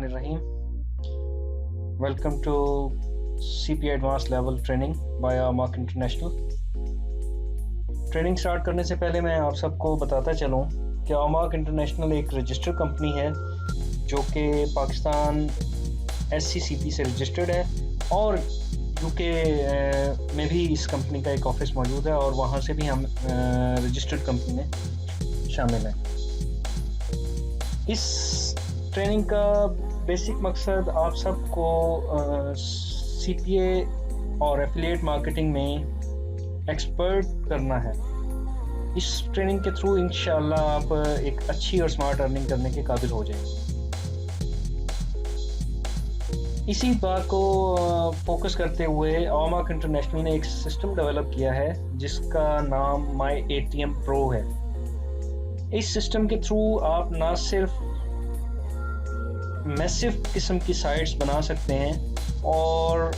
Bismillahirrahmanirrahim. Welcome to CPA Advanced Level Training by Amark International. Training start करने से पहले मैं आप सबको बताता चलूँ कि अमार्क इंटरनेशनल एक रजिस्टर्ड कंपनी है जो कि पाकिस्तान SCCP से रजिस्टर्ड है और UK में भी इस कंपनी का एक ऑफिस मौजूद है और वहाँ से भी हम रजिस्टर्ड कंपनी में शामिल हैं। इस ट्रेनिंग का बेसिक मकसद आप सबको CPA और एफिलिएट मार्केटिंग में एक्सपर्ट करना है। इस ट्रेनिंग के थ्रू इंशाल्लाह आप एक अच्छी और स्मार्ट अर्निंग करने के काबिल हो जाएंगे। इसी बात को फोकस करते हुए अमार्क इंटरनेशनल ने एक सिस्टम डेवलप किया है जिसका नाम माई ATM Pro है। इस सिस्टम के थ्रू आप ना सिर्फ मैसिव किस्म की साइट्स बना सकते हैं और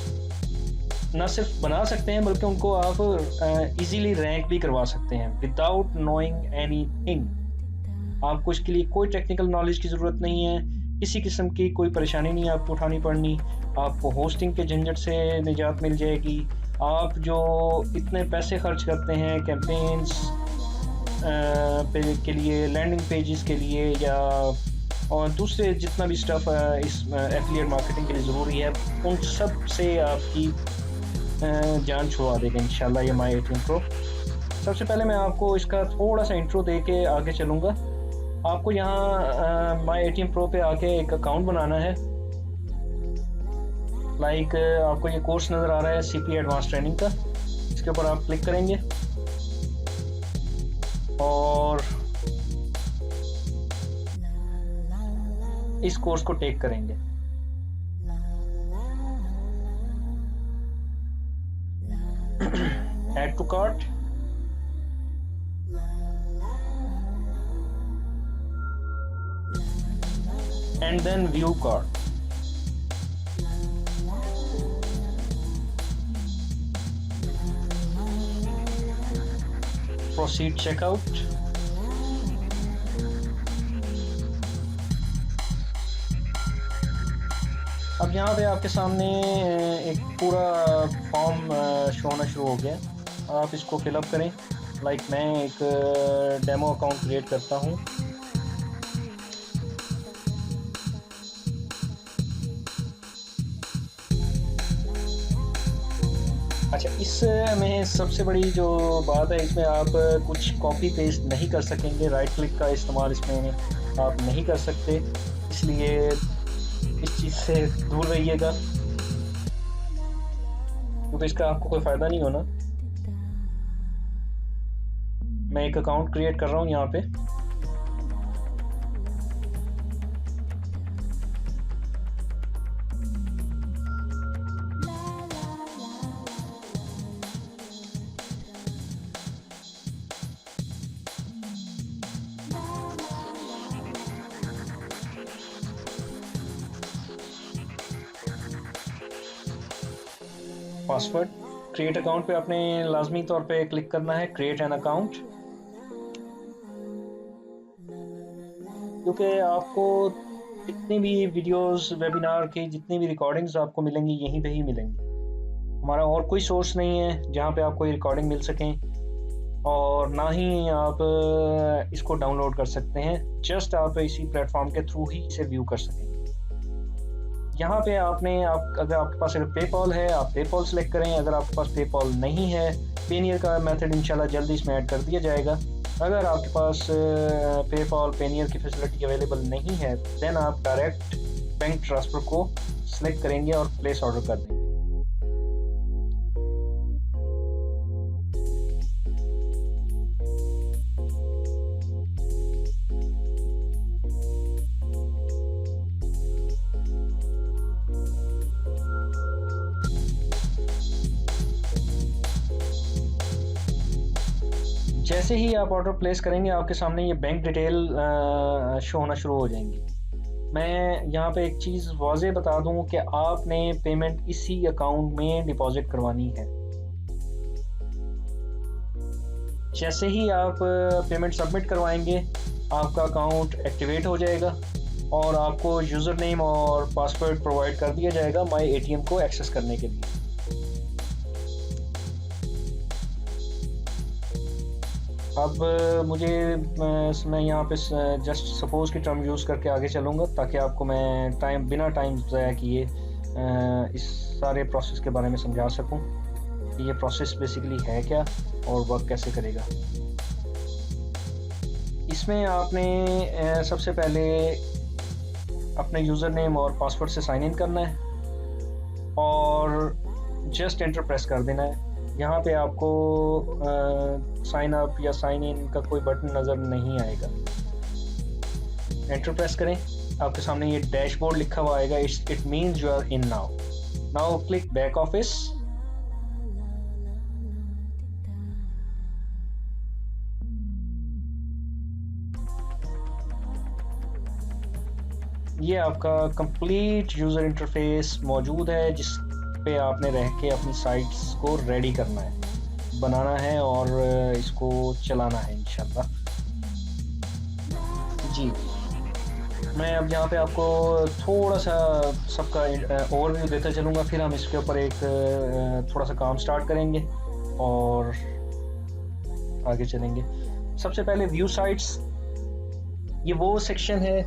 ना सिर्फ बना सकते हैं बल्कि उनको आप इजीली रैंक भी करवा सकते हैं विदाउट नोइंग एनीथिंग। आपको इसके लिए कोई टेक्निकल नॉलेज की ज़रूरत नहीं है, किसी किस्म की कोई परेशानी नहीं आपको उठानी पड़नी। आपको होस्टिंग के झंझट से निजात मिल जाएगी। आप जो इतने पैसे खर्च करते हैं कैंपेन्स के लिए, लैंडिंग पेजेस के लिए या और दूसरे जितना भी स्टफ़ इस एफिलिएट मार्केटिंग के लिए ज़रूरी है, उन सब से आपकी जान छुड़वा देगा इंशाल्लाह ये माई ATM Pro। सबसे पहले मैं आपको इसका थोड़ा सा इंट्रो दे के आगे चलूँगा। आपको यहाँ माई ATM Pro पे आके एक अकाउंट बनाना है। आपको ये कोर्स नज़र आ रहा है CPA एडवांस ट्रेनिंग का, इसके ऊपर आप क्लिक करेंगे और इस कोर्स को टेक करेंगे। Add to cart, and then view cart. Proceed checkout. अब यहाँ पे आपके सामने एक पूरा फॉर्म शो होना शुरू हो गया। आप इसको फिलअप करें। मैं एक डेमो अकाउंट क्रिएट करता हूँ। अच्छा, इसमें सबसे बड़ी जो बात है, इसमें आप कुछ कॉपी पेस्ट नहीं कर सकेंगे। राइट क्लिक का इस्तेमाल इसमें आप नहीं कर सकते, इसलिए इस चीज़ से दूर रहिएगा क्योंकि इसका आपको कोई फ़ायदा नहीं होना। मैं एक अकाउंट क्रिएट कर रहा हूँ यहाँ पे। पासवर्ड क्रिएट अकाउंट पे आपने लाजमी तौर पे क्लिक करना है, क्रिएट एन अकाउंट, क्योंकि आपको जितनी भी वीडियोस वेबिनार की जितनी भी रिकॉर्डिंग्स आपको मिलेंगी यहीं पे ही मिलेंगी। हमारा और कोई सोर्स नहीं है जहाँ पे आपको ये रिकॉर्डिंग मिल सकें और ना ही आप इसको डाउनलोड कर सकते हैं। जस्ट आप इसी प्लेटफॉर्म के थ्रू ही इसे व्यू कर सकेंगे। यहाँ पे अगर आपके पास पेपॉल है, आप पेपॉल सेलेक्ट करें। अगर आपके पास पेपॉल नहीं है, पेनियर का मेथड इंशाल्लाह जल्दी इसमें ऐड कर दिया जाएगा। अगर आपके पास पेपॉल पेनियर की फैसिलिटी अवेलेबल नहीं है, देन आप डायरेक्ट बैंक ट्रांसफ़र को सिलेक्ट करेंगे और प्लेस ऑर्डर कर देंगे। जैसे ही आप ऑर्डर प्लेस करेंगे आपके सामने ये बैंक डिटेल शो होना शुरू हो जाएंगी। मैं यहाँ पे एक चीज़ वाज़े बता दूँ कि आपने पेमेंट इसी अकाउंट में डिपॉजिट करवानी है। जैसे ही आप पेमेंट सबमिट करवाएंगे आपका अकाउंट एक्टिवेट हो जाएगा और आपको यूज़र नेम और पासवर्ड प्रोवाइड कर दिया जाएगा माई एटीएम को एक्सेस करने के लिए। अब मुझे मैं यहाँ पे जस्ट सपोज की टर्म यूज़ करके आगे चलूँगा ताकि आपको मैं बिना टाइम ज़ाया किए इस सारे प्रोसेस के बारे में समझा सकूँ कि ये प्रोसेस बेसिकली है क्या और वर्क कैसे करेगा। इसमें आपने सबसे पहले अपने यूज़र नेम और पासवर्ड से साइन इन करना है और जस्ट एंटर प्रेस कर देना है। यहाँ पे आपको साइन अप या साइन इन का कोई बटन नज़र नहीं आएगा। एंटर प्रेस करें, आपके सामने ये डैशबोर्ड लिखा हुआ आएगा। It means you are in now click back office. ये आपका कंप्लीट यूज़र इंटरफेस मौजूद है जिस पे आपने रह के अपनी साइट्स को रेडी करना है, बनाना है और इसको चलाना है इंशाल्लाह। जी, मैं अब यहाँ पे आपको थोड़ा सा सबका ओवरव्यू देता चलूँगा, फिर हम इसके ऊपर एक थोड़ा सा काम स्टार्ट करेंगे और आगे चलेंगे। सबसे पहले व्यू साइट्स, ये वो सेक्शन है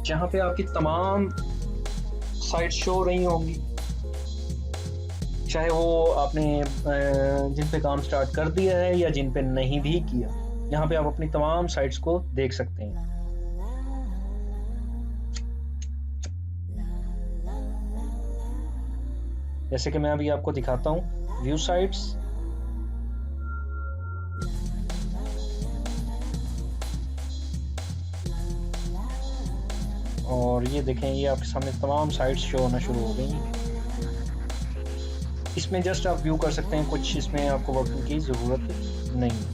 जहाँ पे आपकी तमाम साइट्स शो रही होंगी, चाहे वो आपने जिन पे काम स्टार्ट कर दिया है या जिन पे नहीं भी किया। यहाँ पे आप अपनी तमाम साइट्स को देख सकते हैं। जैसे कि मैं अभी आपको दिखाता हूँ व्यू साइट्स। और ये देखें, ये आपके सामने तमाम साइट्स शो होना शुरू हो गई। इसमें जस्ट आप व्यू कर सकते हैं, कुछ इसमें आपको वर्किंग की ज़रूरत नहीं है।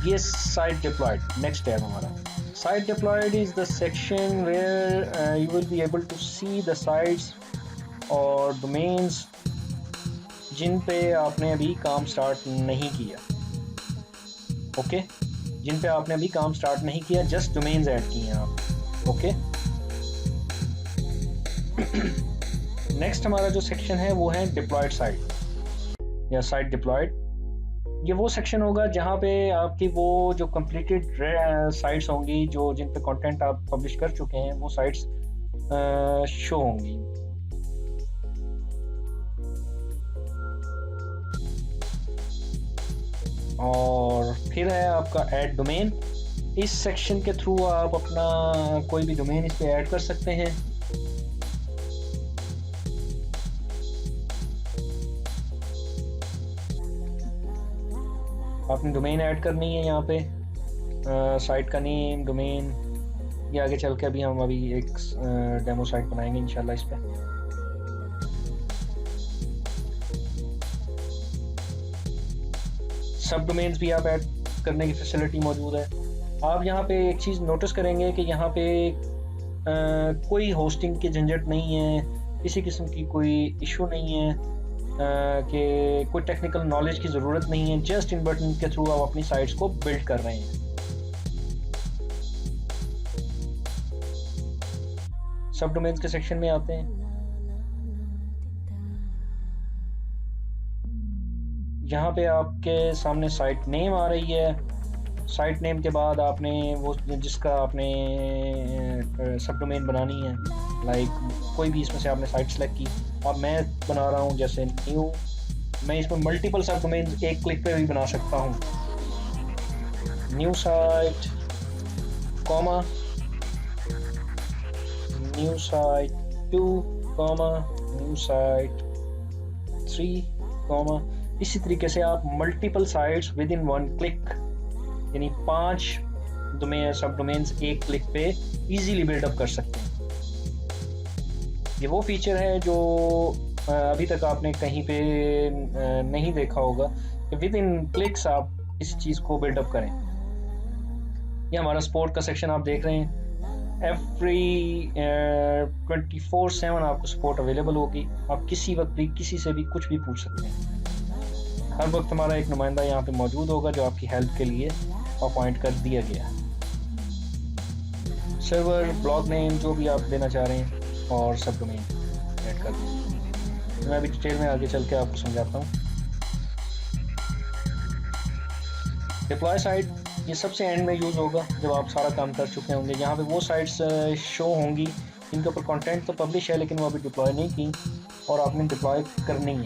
ये साइट डिप्लॉयड नेक्स्ट टैब हमारा। Site deployed is the section where you will be able to see the sites और डोमेन्स जिन पे आपने अभी काम स्टार्ट नहीं किया। ओके, जिन पे आपने अभी काम स्टार्ट नहीं किया, जस्ट डोमेन्स ऐड किए हैं आप। ओके, नेक्स्ट हमारा जो सेक्शन है वो है डिप्लॉयड साइट या साइट डिप्लॉयड। ये वो सेक्शन होगा जहाँ पे आपकी वो जो कंप्लीटेड साइट्स होंगी, जो जिन पे कंटेंट आप पब्लिश कर चुके हैं, वो साइट्स शो होंगी। और फिर है आपका ऐड डोमेन। इस सेक्शन के थ्रू आप अपना कोई भी डोमेन इस पे ऐड कर सकते हैं। आपने डोमेन ऐड करनी है यहाँ पे, साइट का नेम, डोमेन। ये आगे चल के अभी हम एक डेमो साइट बनाएंगे इंशाल्लाह इस पे। सब डोमेन्स भी आप ऐड करने की फैसिलिटी मौजूद है। आप यहाँ पे एक चीज़ नोटिस करेंगे कि यहाँ पे कोई होस्टिंग की झंझट नहीं है, किसी किस्म की कोई इशू नहीं है, कि कोई टेक्निकल नॉलेज की ज़रूरत नहीं है। जस्ट इन बटन के थ्रू आप अपनी साइट्स को बिल्ड कर रहे हैं। सब डोमेन्स के सेक्शन में आते हैं। यहाँ पे आपके सामने साइट नेम आ रही है। साइट नेम के बाद आपने वो जिसका आपने सब डोमेन बनानी है, लाइक कोई भी इसमें से आपने साइट सेलेक्ट की। अब मैं बना रहा हूँ जैसे न्यू, मैं इसमें मल्टीपल सब डोमेन एक क्लिक पे भी बना सकता हूँ। New site comma new site 2 comma new site 3 comma. इसी तरीके से आप multiple sites with in 1 click, यानी 5 सब डोमेन्स एक क्लिक पे इजीली बिल्डअप कर सकते हैं। ये वो फीचर है जो अभी तक आपने कहीं पे नहीं देखा होगा कि विद इन क्लिक्स आप इस चीज़ को बिल्डअप करें। ये हमारा सपोर्ट का सेक्शन आप देख रहे हैं। एवरी 24/7 आपको सपोर्ट अवेलेबल होगी। आप किसी वक्त भी किसी से भी कुछ भी पूछ सकते हैं। हर वक्त हमारा एक नुमाइंदा यहाँ पे मौजूद होगा जो आपकी हेल्प के लिए अपॉइंट कर दिया गया है। सर्वर, ब्लॉग नेम जो भी आप देना चाह रहे हैं और सब डोमेन ऐड कर दें। मैं अभी डिटेल में आगे चल के आपको समझाता हूँ। डिप्लॉय साइट ये सबसे एंड में यूज़ होगा जब आप सारा काम कर चुके होंगे। यहाँ पे वो साइट्स शो होंगी जिनके ऊपर कंटेंट तो पब्लिश है लेकिन वो अभी डिप्लॉय नहीं की और आपने डिप्लॉय करनी है।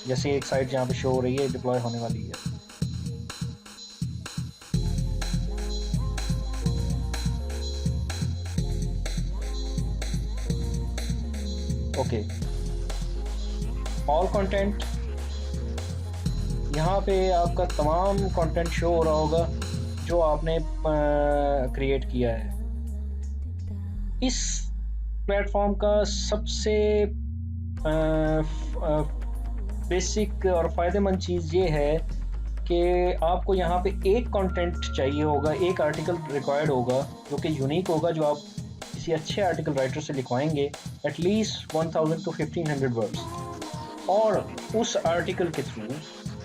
जैसे एक साइट जहाँ पे शो हो रही है डिप्लॉय होने वाली है। ओके, ऑल कंटेंट, यहाँ पे आपका तमाम कंटेंट शो हो रहा होगा जो आपने क्रिएट किया है। इस प्लेटफॉर्म का सबसे बेसिक और फ़ायदेमंद चीज़ ये है कि आपको यहाँ पे एक कंटेंट चाहिए होगा, एक आर्टिकल रिक्वायर्ड होगा जो कि यूनिक होगा, जो आप किसी अच्छे आर्टिकल राइटर से लिखवाएंगे एटलीस्ट 1000 to 1500 वर्ड्स, और उस आर्टिकल के थ्रू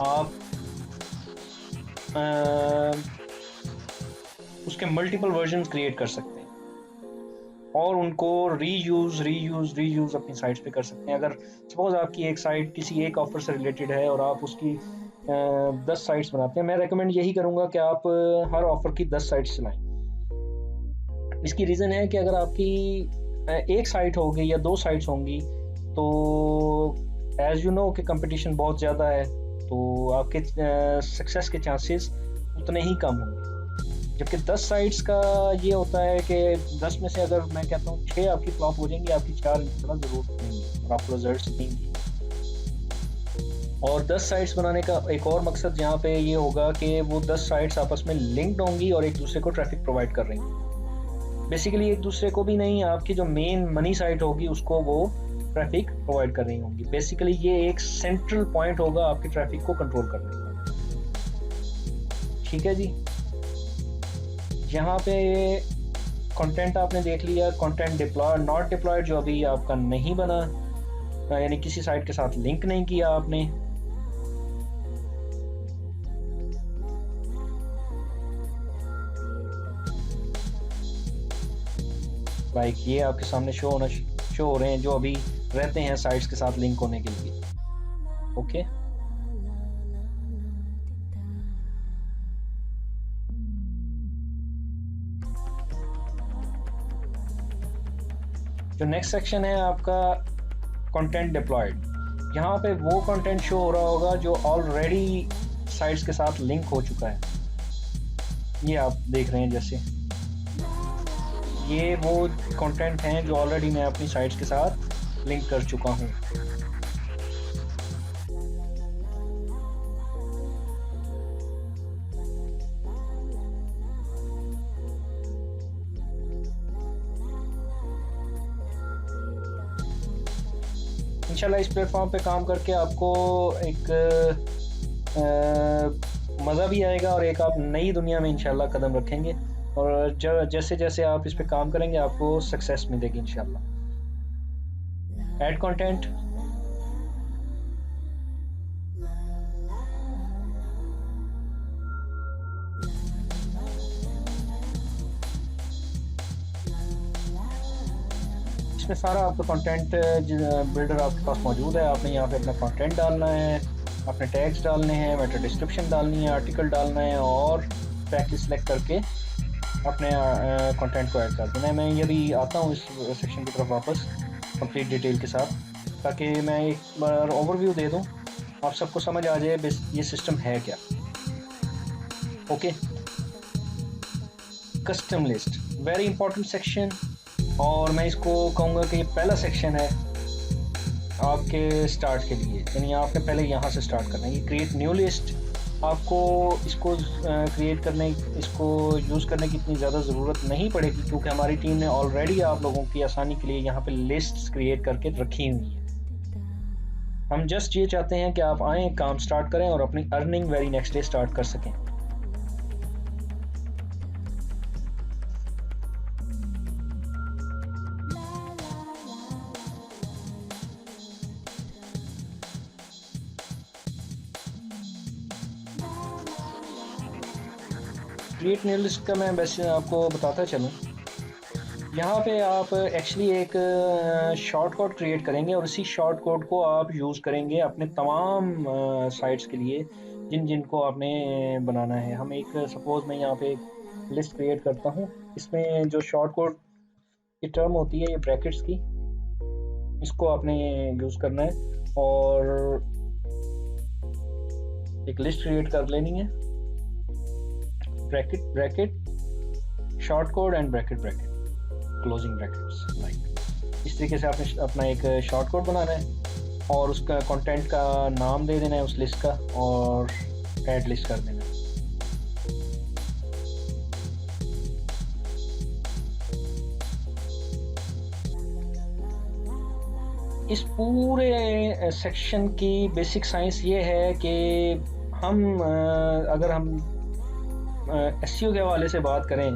आप उसके मल्टीपल वर्जन क्रिएट कर सकते हैं और उनको रीयूज़ अपनी साइट्स पे कर सकते हैं। अगर सपोज आपकी एक साइट किसी एक ऑफर से रिलेटेड है और आप उसकी 10 साइट्स बनाते हैं, मैं रेकमेंड यही करूँगा कि आप हर ऑफर की 10 साइट्स चलाएं। इसकी रीज़न है कि अगर आपकी एक साइट होगी या 2 साइट्स होंगी तो एज यू नो कि कंपटीशन बहुत ज़्यादा है, तो आपके सक्सेस के चांसेस उतने ही कम होंगे। जबकि 10 साइट्स का ये होता है कि 10 में से अगर मैं कहता हूँ 6 आपकी फ्लॉप हो जाएंगी, आपकी 4 ज़रूरत नहीं है और आपको रिजल्ट्स देंगी। और 10 साइट्स बनाने का एक और मकसद यहाँ पे ये होगा कि वो 10 साइट्स आपस में लिंक्ड होंगी और एक दूसरे को ट्रैफिक प्रोवाइड कर रही हैं। बेसिकली एक दूसरे को भी नहीं, आपकी जो मेन मनी साइट होगी उसको वो ट्रैफिक प्रोवाइड कर रही होंगी। बेसिकली ये एक सेंट्रल पॉइंट होगा आपके ट्रैफिक को कंट्रोल करने का। ठीक है जी, यहाँ पे कंटेंट आपने देख लिया। कंटेंट डिप्लॉय नॉट डिप्लॉयड जो अभी आपका नहीं बना, यानी किसी साइट के साथ लिंक नहीं किया आपने। लाइक ये आपके सामने शो हो रहे हैं जो अभी रहते हैं साइट्स के साथ लिंक होने के लिए। ओके, जो नेक्स्ट सेक्शन है आपका कंटेंट डिप्लॉयड, यहाँ पे वो कंटेंट शो हो रहा होगा जो ऑलरेडी साइट्स के साथ लिंक हो चुका है। ये आप देख रहे हैं, जैसे ये वो कंटेंट हैं जो ऑलरेडी मैं अपनी साइट्स के साथ लिंक कर चुका हूँ। इंशाल्लाह इस प्लेटफॉर्म पे काम करके आपको एक मज़ा भी आएगा और एक आप नई दुनिया में इंशाल्लाह कदम रखेंगे, और जैसे जैसे आप इस पे काम करेंगे आपको सक्सेस मिलेगी इंशाल्लाह। ऐड कंटेंट, इसमें सारा आपका कंटेंट बिल्डर आपके पास मौजूद है। आपने यहाँ पे अपना कंटेंट डालना है, अपने टैग्स डालने हैं, मेटा डिस्क्रिप्शन डालनी है, आर्टिकल डालना है और टैग सेलेक्ट करके अपने कंटेंट को ऐड कर देना है। मैं ये भी आता हूँ इस सेक्शन की तरफ वापस कंप्लीट डिटेल के साथ, ताकि मैं एक बार ओवरव्यू दे दूँ, आप सबको समझ आ जाए ये सिस्टम है क्या। Okay, custom list very important section, और मैं इसको कहूँगा कि ये पहला सेक्शन है आपके स्टार्ट के लिए, यानी आपने पहले यहाँ से स्टार्ट करना है। ये क्रिएट न्यू लिस्ट, आपको इसको क्रिएट करने, इसको यूज़ करने की इतनी ज़्यादा ज़रूरत नहीं पड़ेगी क्योंकि हमारी टीम ने ऑलरेडी आप लोगों की आसानी के लिए यहाँ पे लिस्ट्स क्रिएट करके रखी हुई है। हम जस्ट ये चाहते हैं कि आप आएँ, काम स्टार्ट करें और अपनी earning very next day start कर सकें। क्रिएट न्यू लिस्ट का मैं वैसे आपको बताता चलूँ यहाँ पे आप एक्चुअली एक शॉर्ट कोड क्रिएट करेंगे और इसी शॉर्ट कोड को आप यूज़ करेंगे अपने तमाम साइट्स के लिए जिनको आपने बनाना है। हम एक सपोज़ मैं यहाँ पे एक लिस्ट क्रिएट करता हूँ। इसमें जो शॉर्ट कोड की टर्म होती है ये ब्रैकेट्स की, इसको आपने यूज़ करना है और एक लिस्ट क्रिएट कर लेनी है। Bracket bracket short code and bracket bracket closing brackets, like इस तरीके से आपने अपना एक शॉर्ट कोड बनाना है और उसका कंटेंट का नाम दे देना है उस लिस्ट का और ऐड लिस्ट कर देना है। इस पूरे सेक्शन की बेसिक साइंस ये है कि हम अगर हम एसईओ के हवाले से बात करें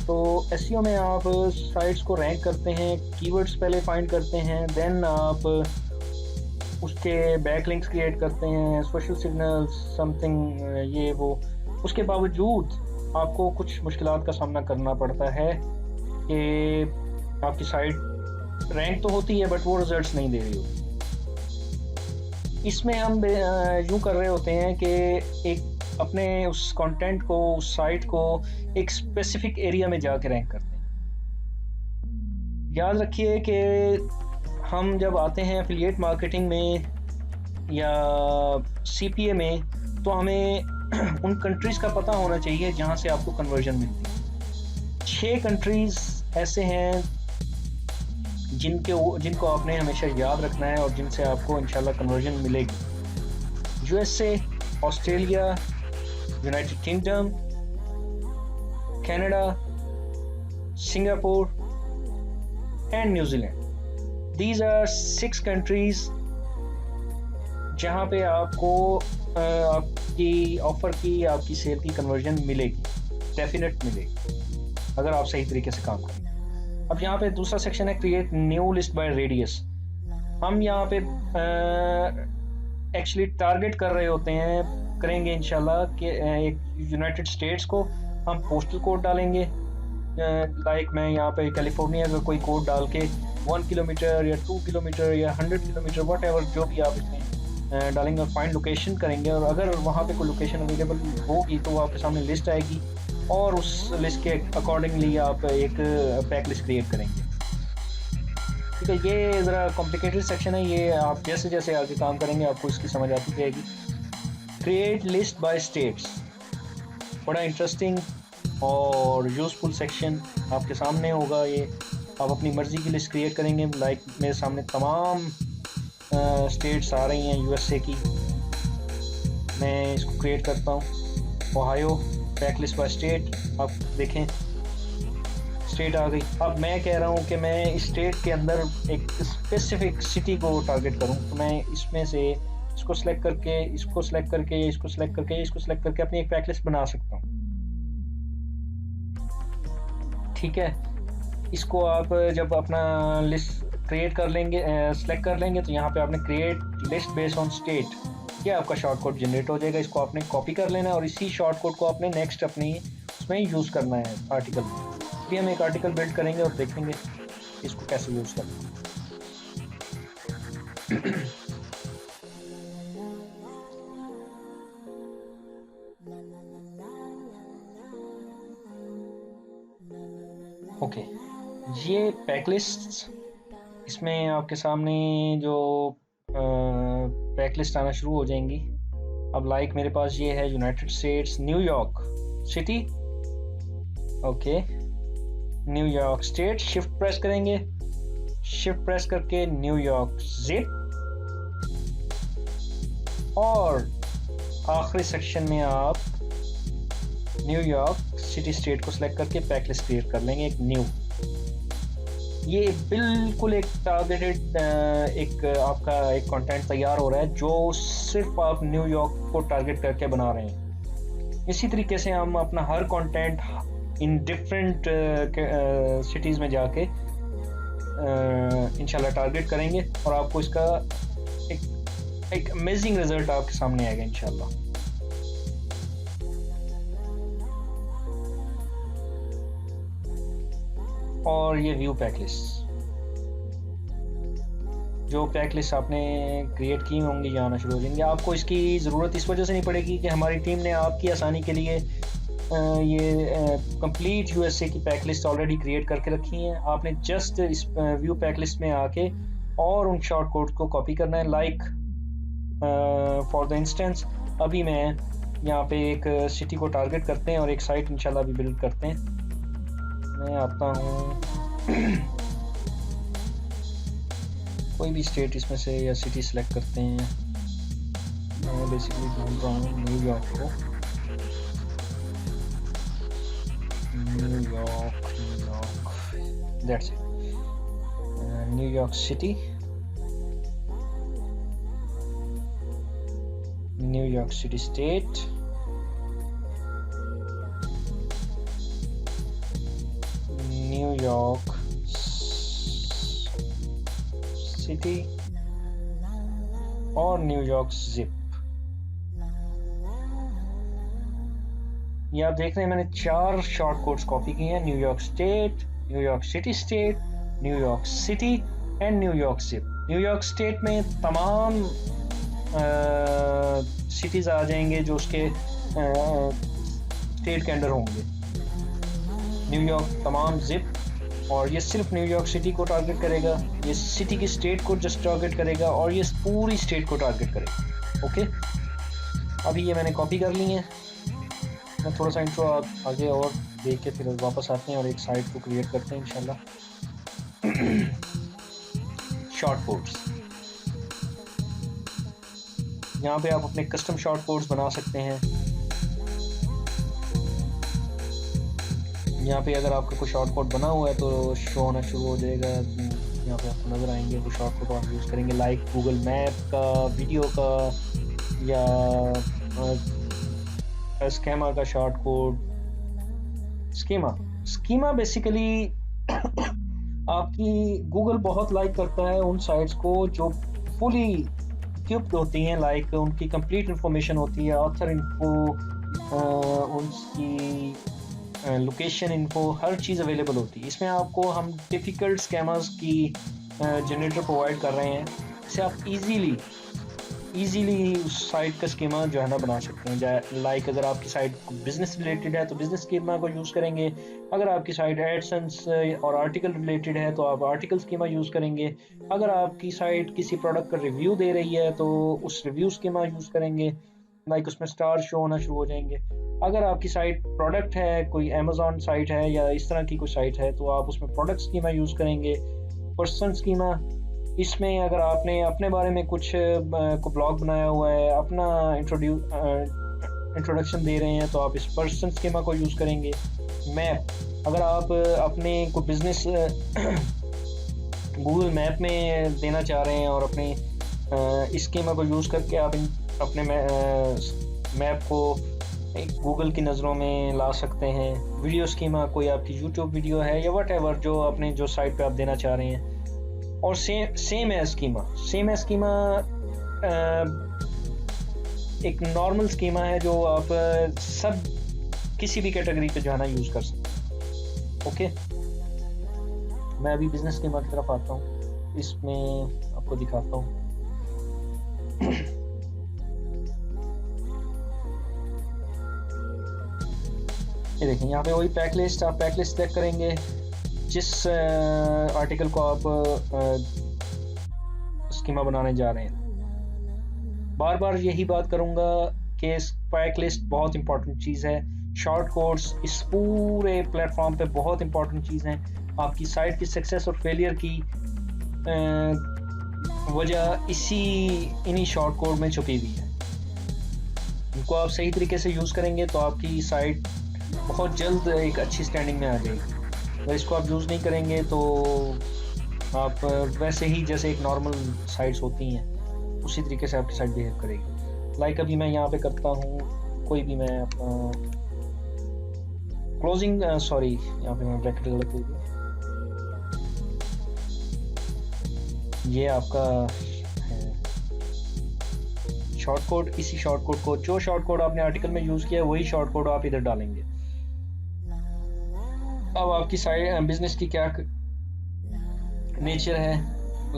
तो एसईओ में आप साइट्स को रैंक करते हैं, कीवर्ड्स पहले फाइंड करते हैं, देन आप उसके बैकलिंक्स क्रिएट करते हैं, सोशल सिग्नल्स समथिंग ये वो। उसके बावजूद आपको कुछ मुश्किलात का सामना करना पड़ता है कि आपकी साइट रैंक तो होती है बट वो रिजल्ट्स नहीं दे रही होती। इसमें हम यूँ कर रहे होते हैं कि एक अपने उस कंटेंट को, उस साइट को एक स्पेसिफिक एरिया में जाके रैंक करते हैं। याद रखिए कि हम जब आते हैं एफिलिएट मार्केटिंग में या सीपीए में तो हमें उन कंट्रीज़ का पता होना चाहिए जहाँ से आपको कन्वर्जन मिलती है। 6 कंट्रीज़ ऐसे हैं जिनको आपने हमेशा याद रखना है और जिनसे आपको इंशाल्लाह कन्वर्जन मिलेगी। USA, Australia, United kingdom, Canada, Singapore and New Zealand. These are 6 countries जहाँ पे आपको आपकी ऑफर की, आपकी सेल की कन्वर्जन मिलेगी, डेफिनेट मिलेगी अगर आप सही तरीके से काम करें। अब यहाँ पे दूसरा सेक्शन है create new list by radius. हम यहाँ पे एक्चुअली टारगेट कर रहे होते हैं, करेंगे इंशाल्लाह कि एक यूनाइटेड स्टेट्स को हम पोस्टल कोड डालेंगे। लाइक मैं यहाँ पे कैलिफोर्निया का कोई कोड डाल के 1 किलोमीटर या 2 किलोमीटर या 100 किलोमीटर वट एवर जो भी आप इसमें डालेंगे और फाइंड लोकेशन करेंगे और अगर वहाँ पे कोई लोकेशन अवेलेबल होगी तो वो आपके सामने लिस्ट आएगी और उस लिस्ट के अकॉर्डिंगली आप एक पैक लिस्ट क्रिएट करेंगे। ठीक है, ये ज़रा कॉम्प्लिकेटेड सेक्शन है, ये आप जैसे जैसे आगे काम करेंगे आपको इसकी समझ आती जाएगी। क्रिएट लिस्ट बाय स्टेट्स, बड़ा इंटरेस्टिंग और यूज़फुल सेक्शन आपके सामने होगा। ये आप अपनी मर्ज़ी की लिस्ट क्रिएट करेंगे। लाइक मेरे सामने तमाम स्टेट्स आ रही हैं यूएसए की, मैं इसको क्रिएट करता हूँ। Ohio, pack list by state, आप देखें स्टेट आ गई। अब मैं कह रहा हूँ कि मैं इस स्टेट के अंदर एक स्पेसिफिक सिटी को टारगेट करूँ तो मैं इसमें से इसको सेलेक्ट करके, इसको सेलेक्ट करके, इसको सेलेक्ट करके, इसको सेलेक्ट करके अपनी एक पैक लिस्ट बना सकता हूँ। ठीक है, इसको आप जब अपना लिस्ट क्रिएट कर लेंगे, सेलेक्ट कर लेंगे तो यहाँ पे आपने create list based on state, ये आपका शॉर्ट कोड जनरेट हो जाएगा। इसको आपने कॉपी कर लेना है और इसी शॉर्ट कोड को आपने नेक्स्ट अपनी उसमें यूज़ करना है आर्टिकल में। फिर हम एक आर्टिकल बिल्ड करेंगे और देखेंगे इसको कैसे यूज़ करना है। ओके, ये पैक लिस्ट, इसमें आपके सामने जो पैक लिस्ट आना शुरू हो जाएंगी। अब लाइक मेरे पास ये है United states, New York city. Okay, New York state, shift press करेंगे, शिफ्ट प्रेस करके न्यूयॉर्क जिप और आखिरी सेक्शन में आप न्यूयॉर्क सिटी स्टेट को सिलेक्ट करके पैक लिस्ट क्रिएट कर लेंगे एक न्यू। ये बिल्कुल एक टारगेटेड एक आपका एक कंटेंट तैयार हो रहा है जो सिर्फ आप न्यूयॉर्क को टारगेट करके बना रहे हैं। इसी तरीके से हम अपना हर कंटेंट इन डिफरेंट सिटीज़ में जाके इंशाल्लाह टारगेट करेंगे और आपको इसका एक अमेजिंग रिजल्ट आपके सामने आएगा इंशाल्लाह। और ये व्यू पैक लिस्ट, जो पैक लिस्ट आपने क्रिएट की होंगी ये आना शुरू हो जाएंगे। आपको इसकी ज़रूरत इस वजह से नहीं पड़ेगी कि हमारी टीम ने आपकी आसानी के लिए ये कंप्लीट यूएसए की पैक लिस्ट ऑलरेडी क्रिएट करके रखी हैं। आपने जस्ट इस व्यू पैक लिस्ट में आके और उन शॉर्ट कोड को कॉपी करना है। लाइक फॉर द इंस्टेंस अभी मैं यहाँ पे एक सिटी को टारगेट करते हैं और एक साइट इंशाल्लाह अभी बिल्ड करते हैं। मैं आता हूँ कोई भी स्टेट इसमें से या सिटी सेलेक्ट करते हैं। मैं बेसिकली ढूंढ रहा हूँ न्यूयॉर्क को। New York that's it. New York city, New York city state, New York city और न्यूयॉर्क जिप। ये आप देख रहे हैं मैंने 4 शॉर्ट कोड्स कॉपी किए हैं। New York state, New York city state, New York city and New York zip. New York state में तमाम सिटीज़ आ जाएंगे जो उसके स्टेट के अंडर होंगे। न्यूयॉर्क तमाम जिप, और ये सिर्फ न्यूयॉर्क सिटी को टारगेट करेगा, ये सिटी की स्टेट को जस्ट टारगेट करेगा और ये पूरी स्टेट को टारगेट करेगा। ओके, अभी ये मैंने कॉपी कर ली है। मैं थोड़ा सा इंट्रो आगे और देख के फिर वापस आते हैं और एक साइट को क्रिएट करते हैं इंशाल्लाह। शॉर्ट कोड्स, यहाँ पे आप अपने कस्टम शॉर्ट कोड्स बना सकते हैं। यहाँ पे अगर आपका कोई शॉर्ट कोड बना हुआ है तो शो होना शुरू हो जाएगा, यहाँ पे आपको नज़र आएंगे। वो शॉर्ट कोड आप यूज़ करेंगे लाइक गूगल मैप का, वीडियो का, या स्कीमा का शॉर्ट कोड। स्कीमा बेसिकली आपकी गूगल बहुत लाइक करता है उन साइट्स को जो फुली इक्विप्ड होती हैं, लाइक उनकी कंप्लीट इंफॉर्मेशन होती है, ऑथर इन्फो, उनकी लोकेशन इन्फो, हर चीज़ अवेलेबल होती है। इसमें आपको हम डिफ़िकल्ट स्कैमर्स की जनरेटर प्रोवाइड कर रहे हैं, इससे आप इजीली उस साइट का स्कीमा जो है ना बना सकते हैं। लाइक अगर आपकी साइट बिजनेस रिलेटेड है तो बिजनेस स्कीमा को यूज़ करेंगे। अगर आपकी साइट एडसेंस और आर्टिकल रिलेटेड है तो आप आर्टिकल स्कीमा यूज़ करेंगे। अगर आपकी साइट किसी प्रोडक्ट का रिव्यू दे रही है तो उस रिव्यू स्कीमा यूज़ करेंगे, लाइक उसमें स्टार शो होना शुरू हो जाएंगे। अगर आपकी साइट प्रोडक्ट है, कोई अमेज़ॉन साइट है या इस तरह की कोई साइट है तो आप उसमें प्रोडक्ट स्कीमा यूज़ करेंगे। पर्सन स्कीमा, इसमें अगर आपने अपने बारे में कुछ को ब्लॉग बनाया हुआ है, अपना इंट्रोडक्शन दे रहे हैं तो आप इस पर्सन स्कीमा को यूज़ करेंगे। मैप, अगर आप अपने को बिजनेस गूगल मैप में देना चाह रहे हैं और अपने इस स्कीमा को यूज़ करके आप अपने मैप को गूगल की नज़रों में ला सकते हैं। वीडियो स्कीमा, कोई आपकी यूट्यूब वीडियो है या व्हाटएवर जो अपने जो साइट पे आप देना चाह रहे हैं। और सेम है स्कीमा एक नॉर्मल स्कीमा है जो आप सब किसी भी कैटेगरी पे जो है ना यूज़ कर सकते हैं। ओके, मैं अभी बिजनेस स्कीमा की तरफ आता हूँ, इसमें आपको दिखाता हूँ। ये देखें, यहाँ पे वही पैक लिस्ट, आप पैक लिस्ट चेक करेंगे जिस आर्टिकल को आप स्कीमा बनाने जा रहे हैं। बार बार यही बात करूँगा कि पैक लिस्ट बहुत इंपॉर्टेंट चीज़ है। शॉर्ट कोड्स इस पूरे प्लेटफॉर्म पे बहुत इंपॉर्टेंट चीज़ हैं। आपकी साइट की सक्सेस और फेलियर की वजह इन्हीं शॉर्ट कोड में छुपी हुई है। इनको आप सही तरीके से यूज़ करेंगे तो आपकी साइट बहुत जल्द एक अच्छी स्टैंडिंग में आ जाएगी। अगर इसको आप यूज़ नहीं करेंगे तो आप वैसे ही जैसे एक नॉर्मल साइट्स होती हैं उसी तरीके से आपकी साइट बिहेव करेगी। लाइक अभी मैं यहाँ पे करता हूँ कोई भी, मैं अपना क्लोजिंग सॉरी यहाँ पे मैं ब्रैकेट गलत हो गया। ये आपका है शॉर्ट कोड। इसी शॉर्ट कोड को, जो शॉर्ट कोड आपने आर्टिकल में यूज़ किया है वही शॉर्ट कोड आप इधर डालेंगे। अब आपकी साइड बिजनेस की क्या नेचर है,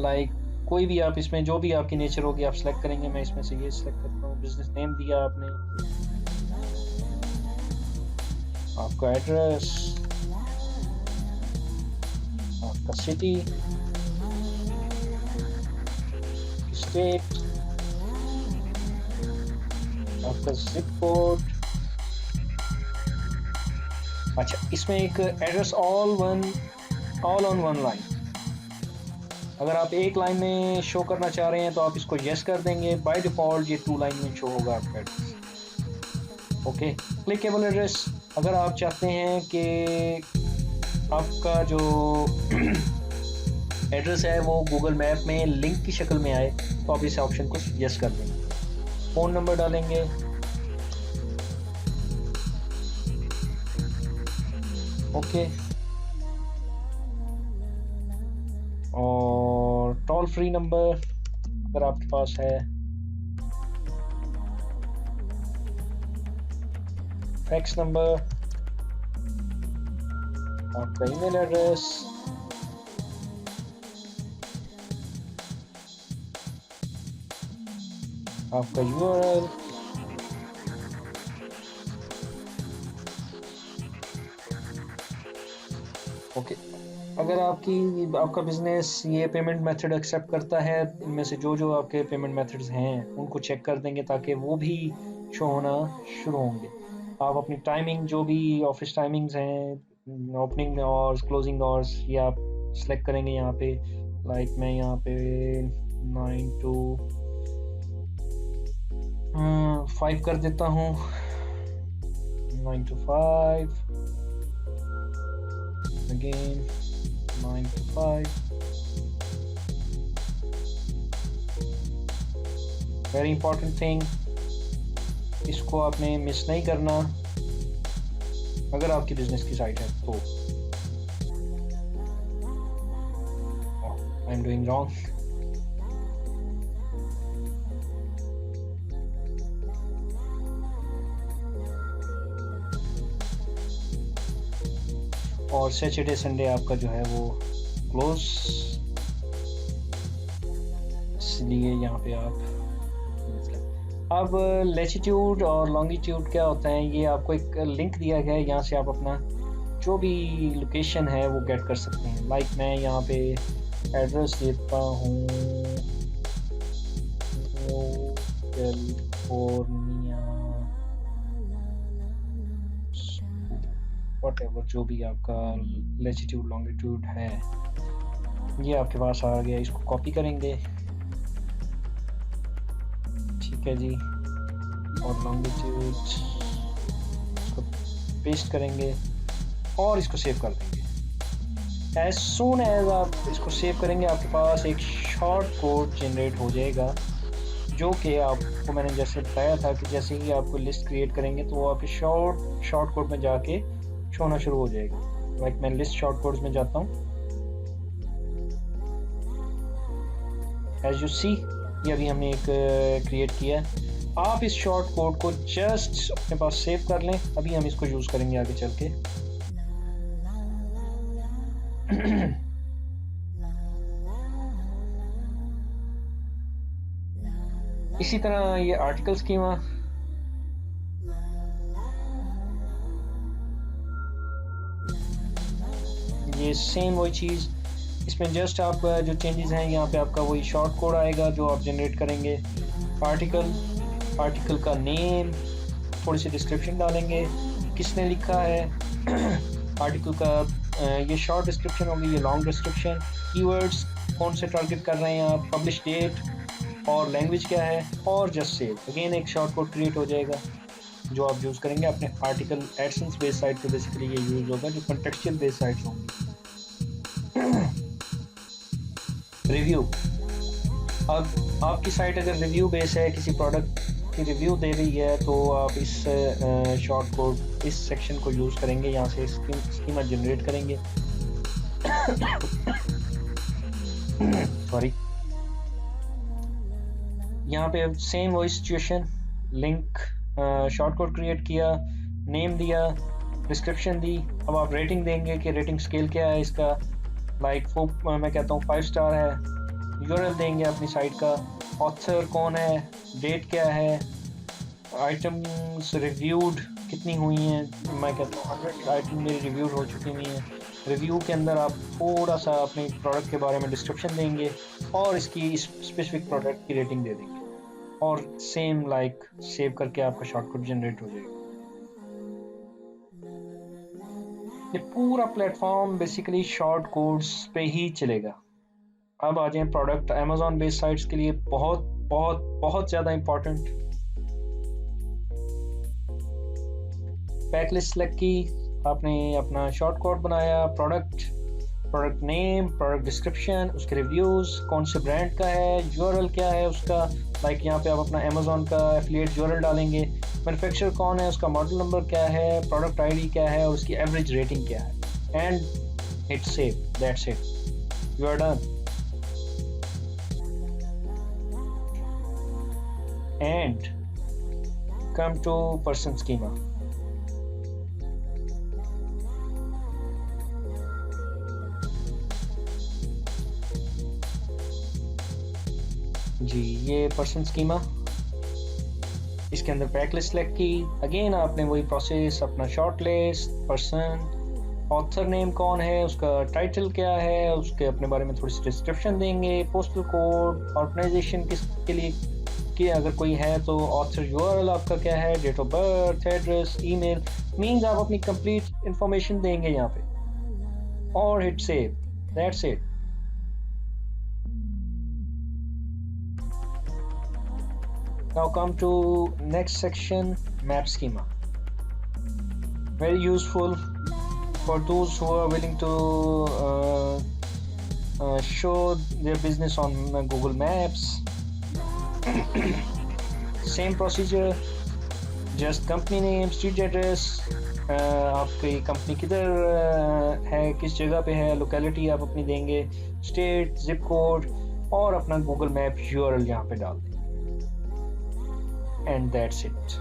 लाइक कोई भी आप इसमें जो भी आपकी नेचर होगी आप सेलेक्ट करेंगे। मैं इसमें से ये सेलेक्ट करता हूँ। बिजनेस नेम दिया आपने, आपका एड्रेस, आपका सिटी, स्टेट, आपका जिप कोड। अच्छा, इसमें एक address all on one line, अगर आप एक लाइन में शो करना चाह रहे हैं तो आप इसको यस कर देंगे। बाय डिफ़ॉल्ट ये 2 लाइन में शो होगा आपका एड्रेस। ओके, क्लिकेबल एड्रेस, अगर आप चाहते हैं कि आपका जो एड्रेस है वो गूगल मैप में लिंक की शक्ल में आए तो आप इस ऑप्शन को यस कर देंगे। फ़ोन नंबर डालेंगे, ओके, और टोल फ्री नंबर अगर आपके पास है, फैक्स नंबर, आपका ईमेल एड्रेस, आपका यूआरएल, ओके। अगर आपका बिजनेस ये पेमेंट मेथड एक्सेप्ट करता है, इनमें से जो आपके पेमेंट मेथड्स हैं उनको चेक कर देंगे ताकि वो भी शो होना शुरू होंगे। आप अपनी टाइमिंग, जो भी ऑफिस टाइमिंग्स हैं, ओपनिंग आवर्स, क्लोजिंग आवर्स, ये आप सेलेक्ट करेंगे यहाँ पे। लाइक मैं यहाँ पे 9 to 5 कर देता हूँ, 9 to 5 again, 9 to 5। Very important thing, इसको आपने मिस नहीं करना अगर आपकी बिजनेस की साइट है तो। I am doing wrong. और सैटरडे संडे आपका जो है वो क्लोज, इसलिए यहाँ पे आप अब लैटिट्यूड और लॉन्गिट्यूड क्या होता है, ये आपको एक लिंक दिया गया है, यहाँ से आप अपना जो भी लोकेशन है वो गेट कर सकते हैं। लाइक मैं यहाँ पे एड्रेस देता हूँ कैलिफोर्निया, व्हाटएवर जो भी आपका लैटिट्यूड लॉन्गिट्यूड है ये आपके पास आ गया। इसको कॉपी करेंगे, ठीक है जी, और लॉन्गिट्यूड इसको पेस्ट करेंगे और इसको सेव कर देंगे। एज सून एज आप इसको सेव करेंगे आपके पास एक शॉर्ट कोड जनरेट हो जाएगा, जो कि आपको मैंने जैसे बताया था कि जैसे ही आपको लिस्ट क्रिएट करेंगे तो वो आपके शॉर्ट कोड में जाके होना शुरू हो जाएगा। लाइक मैं लिस्ट शॉर्ट कोड्स में जाता हूँ, एज यू सी ये अभी हमने एक क्रिएट किया है। आप इस शॉर्ट कोड को जस्ट अपने पास सेव कर लें, अभी हम इसको यूज करेंगे आगे चल के। इसी तरह ये आर्टिकल स्कीमा, ये सेम वही चीज़, इसमें जस्ट आप जो चेंजेस हैं यहाँ पे आपका वही शॉर्ट कोड आएगा जो आप जनरेट करेंगे। आर्टिकल का नेम, थोड़ी सी डिस्क्रिप्शन डालेंगे, किसने लिखा है आर्टिकल का, ये शॉर्ट डिस्क्रिप्शन होगी, ये लॉन्ग डिस्क्रिप्शन, कीवर्ड्स कौन से टारगेट कर रहे हैं आप, पब्लिश डेट और लैंग्वेज क्या है, और जस्ट सेव। अगेन एक शॉर्ट कोड क्रिएट हो जाएगा जो आप यूज़ करेंगे अपने आर्टिकल एडसेंस बेस्ड साइट पे। बेसिकली ये यूज़ होगा जो कॉन्टेक्चुअल बेस्ड साइट्स होंगी। रिव्यू, अब आपकी साइट अगर रिव्यू बेस है, किसी प्रोडक्ट की रिव्यू दे रही है, तो आप इस शॉर्ट कोड, इस सेक्शन को यूज़ करेंगे, यहाँ से स्कीमा जनरेट करेंगे। सॉरी, यहाँ पे सेम वही situation, link, short code create किया, नेम दिया, डिस्क्रिप्शन दी। अब आप रेटिंग देंगे कि रेटिंग स्केल क्या है इसका, लाइक मैं कहता हूँ 5 स्टार है। यूआरएल देंगे अपनी साइट का, ऑथर कौन है, डेट क्या है, आइटम्स रिव्यूड कितनी हुई हैं। मैं कहता हूँ 100 आइटम मेरी रिव्यूड हो चुकी हुई हैं। रिव्यू के अंदर आप थोड़ा सा अपने प्रोडक्ट के बारे में डिस्क्रिप्शन देंगे और इसकी स्पेसिफिक प्रोडक्ट की रेटिंग दे देंगे, और सेम लाइक सेव करके आपका शॉर्टकट जनरेट हो जाएगा। ये पूरा प्लेटफॉर्म बेसिकली शॉर्ट कोड्स पे ही चलेगा। अब आ जाए प्रोडक्ट। अमेजोन बेस्ड साइट्स के लिए बहुत बहुत बहुत ज़्यादा इम्पोर्टेंट। पैकलिस्ट सेलेक्ट की, आपने अपना शॉर्ट कोड बनाया, प्रोडक्ट नेम, प्रोडक्ट डिस्क्रिप्शन, उसके रिव्यूज़, कौन से ब्रांड का है, यूआरएल क्या है उसका, लाइक यहाँ पे आप अपना अमेजोन का एफिलिएट यूआरएल डालेंगे, मैन्युफैक्चरर कौन है, उसका मॉडल नंबर क्या है, प्रोडक्ट आईडी क्या है और उसकी एवरेज रेटिंग क्या है, and hit save. That's it, you are done. And come to person schema. जी, ये पर्सन स्कीमा, इसके अंदर पैक लिस्ट सेलेक्ट की। अगेन आपने वही प्रोसेस, अपना short list, person, author name कौन है, उसका टाइटल क्या है, उसके अपने बारे में थोड़ी सी डिस्क्रिप्शन देंगे, पोस्टल कोड, ऑर्गेनाइजेशन किसके लिए कि अगर कोई है तो, ऑथर यूआरएल आपका क्या है, date of birth, address, email, means आप अपनी कंप्लीट इंफॉर्मेशन देंगे यहाँ पे और hit save. That's it. Now come to next section, map schema. Very useful for those who are willing to show their business on Google Maps. Same procedure, just company name, street address, आपकी company किधर है, किस जगह पे है, locality आप अपनी देंगे, स्टेट, जिप कोड और अपना गूगल मैप यूआरएल यहाँ पे डाल देंगे। And that's it.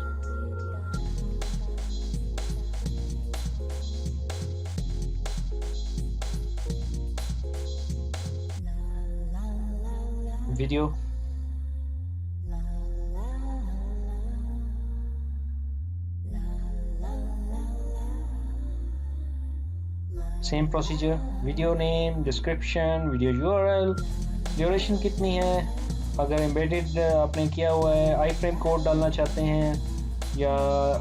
Video. Same procedure, video name, description, video URL, duration कितनी है, अगर एम्बेडेड आपने किया हुआ है, आई फ्रेम कोड डालना चाहते हैं या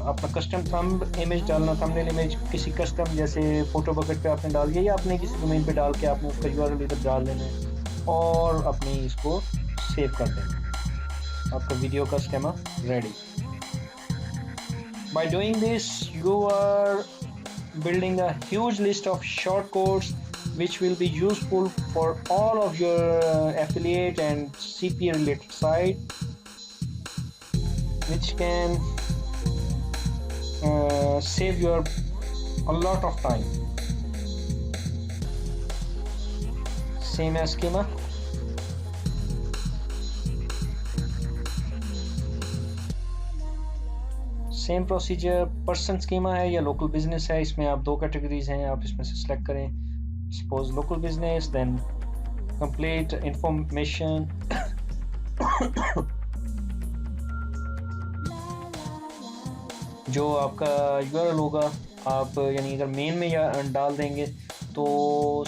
अपना कस्टम थंब इमेज डालना, थंबनेल इमेज किसी कस्टम जैसे फोटो बकेट पे आपने डाल दिया या आपने किसी डोमेन पे डाल के आपने उसका यूआरएल इधर डाल देना है और अपनी इसको सेव कर देना। आपका वीडियो का schema ready. By doing this you are building a huge list of short codes which will be useful for all of your affiliate and CPA related site, which can save your a lot of time. Same as schema. Same procedure, person schema है या local business है, इसमें आप दो categories हैं, आप इसमें से सिलेक्ट करें। Suppose local business, then complete information, जो आपका यूआरएल होगा आप यानी अगर मेन में या डाल देंगे तो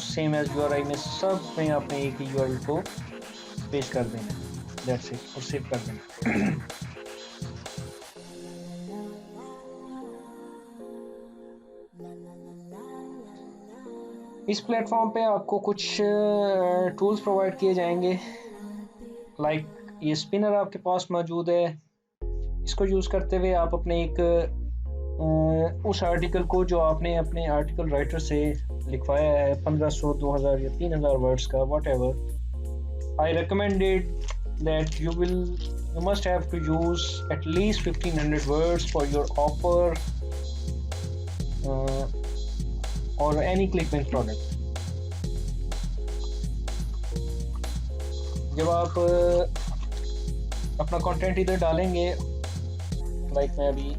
सेम एज यूआरएल में सब में आपने एक ही यूआरएल को पेश कर देना। दैट्स इट, और सेव कर देना। इस प्लेटफॉर्म पे आपको कुछ टूल्स प्रोवाइड किए जाएंगे, लाइक ये स्पिनर आपके पास मौजूद है। इसको यूज़ करते हुए आप अपने एक उस आर्टिकल को जो आपने अपने आर्टिकल राइटर से लिखवाया है 1500, 2000 या 3000 वर्ड्स का, what ever, I recommended that you must have to use at least 1500 words for your offer or any ClickBank product. जब आप अपना कंटेंट इधर डालेंगे, लाइक मैं अभी,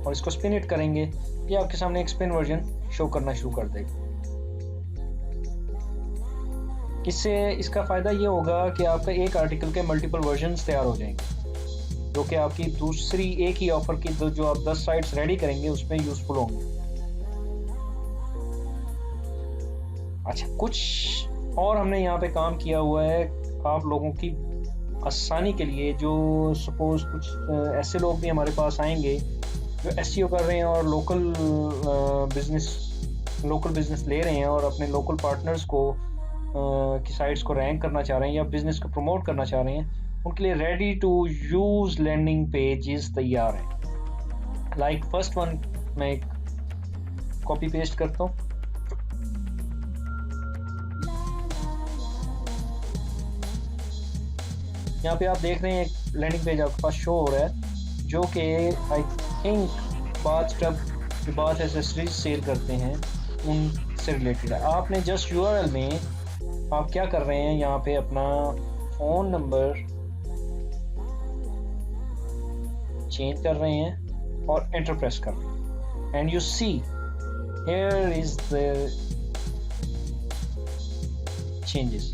और इसको स्पिन इट करेंगे ये आपके सामने एक्सप्लेन वर्जन शो करना शुरू कर देगा। इससे इसका फ़ायदा ये होगा कि आपका एक आर्टिकल के मल्टीपल वर्जन्स तैयार हो जाएंगे, जो कि आपकी दूसरी एक ही ऑफ़र की जो आप 10 साइट्स रेडी करेंगे उसमें यूज़फुल होंगे। अच्छा, कुछ और हमने यहाँ पे काम किया हुआ है आप लोगों की आसानी के लिए। जो सपोज़ कुछ ऐसे लोग भी हमारे पास आएंगे जो एसईओ कर रहे हैं और लोकल बिज़नेस ले रहे हैं और अपने लोकल पार्टनर्स को की साइट्स को रैंक करना चाह रहे हैं या बिज़नेस को प्रमोट करना चाह रहे हैं, उनके लिए ready to use landing pages तैयार हैं। लाइक फर्स्ट वन मैं एक कॉपी पेस्ट करता हूँ। यहाँ पे आप देख रहे हैं एक लैंडिंग पेज आपके पास शो हो रहा है, जो कि I think bath accessories sell करते हैं उनसे रिलेटेड है। आपने जस्ट यूआरएल में आप क्या कर रहे हैं, यहाँ पे अपना फ़ोन नंबर चेंज कर रहे हैं और एंटर प्रेस कर रहे हैं, and you see here is the changes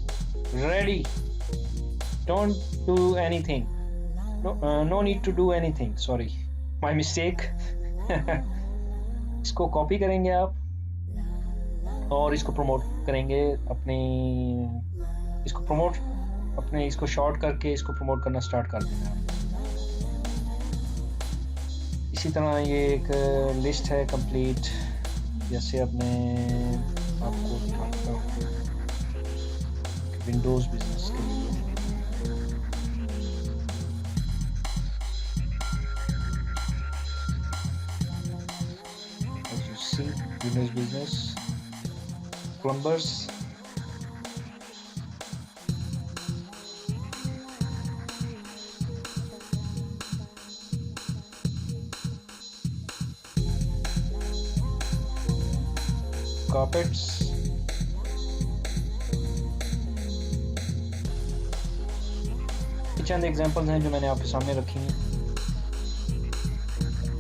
ready. Don't do anything. No need to do anything. Sorry, my mistake. इसको कॉपी करेंगे आप और इसको प्रमोट करेंगे इसको शॉर्ट करके इसको प्रमोट करना स्टार्ट कर देना। इसी तरह ये एक लिस्ट है कंप्लीट, जैसे अपने आपको दिखाता हूँ विंडोज़ बिजनेस के लिए। Windows business, plumbers, carpets, चंद एग्जांपल्स हैं जो मैंने आपके सामने रखी हैं।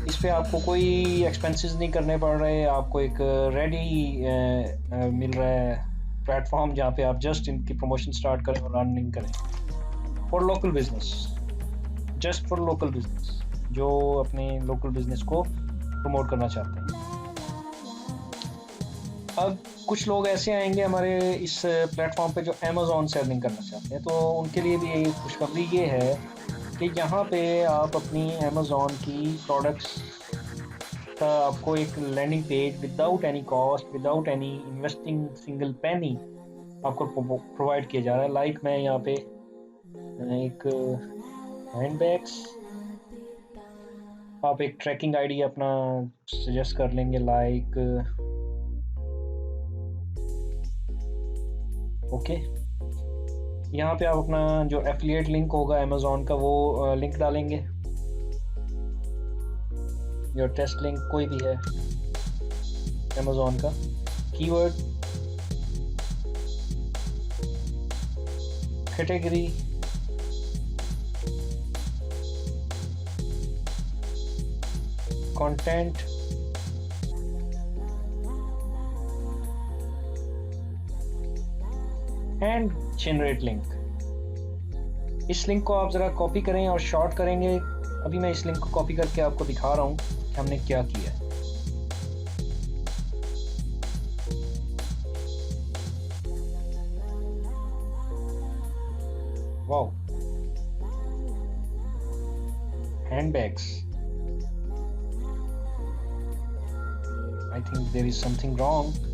इस पे आपको कोई एक्सपेंसेस नहीं करने पड़ रहे, आपको एक रेडी मिल रहा है प्लेटफॉर्म जहाँ पे आप जस्ट इनकी प्रमोशन स्टार्ट करें और रनिंग करें for local business, just for local business जो अपने लोकल बिजनेस को प्रमोट करना चाहते हैं। अब कुछ लोग ऐसे आएंगे हमारे इस प्लेटफॉर्म पे जो अमेज़ॉन से अर्निंग करना चाहते हैं, तो उनके लिए भी एक खुशखबरी ये है कि यहाँ पे आप अपनी अमेज़ॉन की प्रोडक्ट्स का आपको एक landing page without any cost, without any investing single penny आपको प्रोवाइड किया जा रहा है। लाइक मैं यहाँ पे एक हैंडबैग्स, आप एक ट्रैकिंग आईडी अपना सजेस्ट कर लेंगे, लाइक ओके। यहाँ पे आप अपना जो एफिलिएट लिंक होगा अमेज़ॉन का वो लिंक डालेंगे, या टेस्ट लिंक कोई भी है अमेज़ॉन का, keyword, category, content, and generate link. इस लिंक को आप ज़रा कॉपी करें और शॉर्ट करेंगे। अभी मैं इस लिंक को कॉपी करके आपको दिखा रहा हूँ कि हमने क्या किया है। Wow, handbags, I think there is something wrong.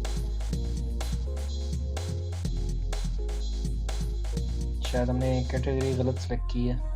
शायद हमने कैटेगरी गलत सेलेक्ट की है।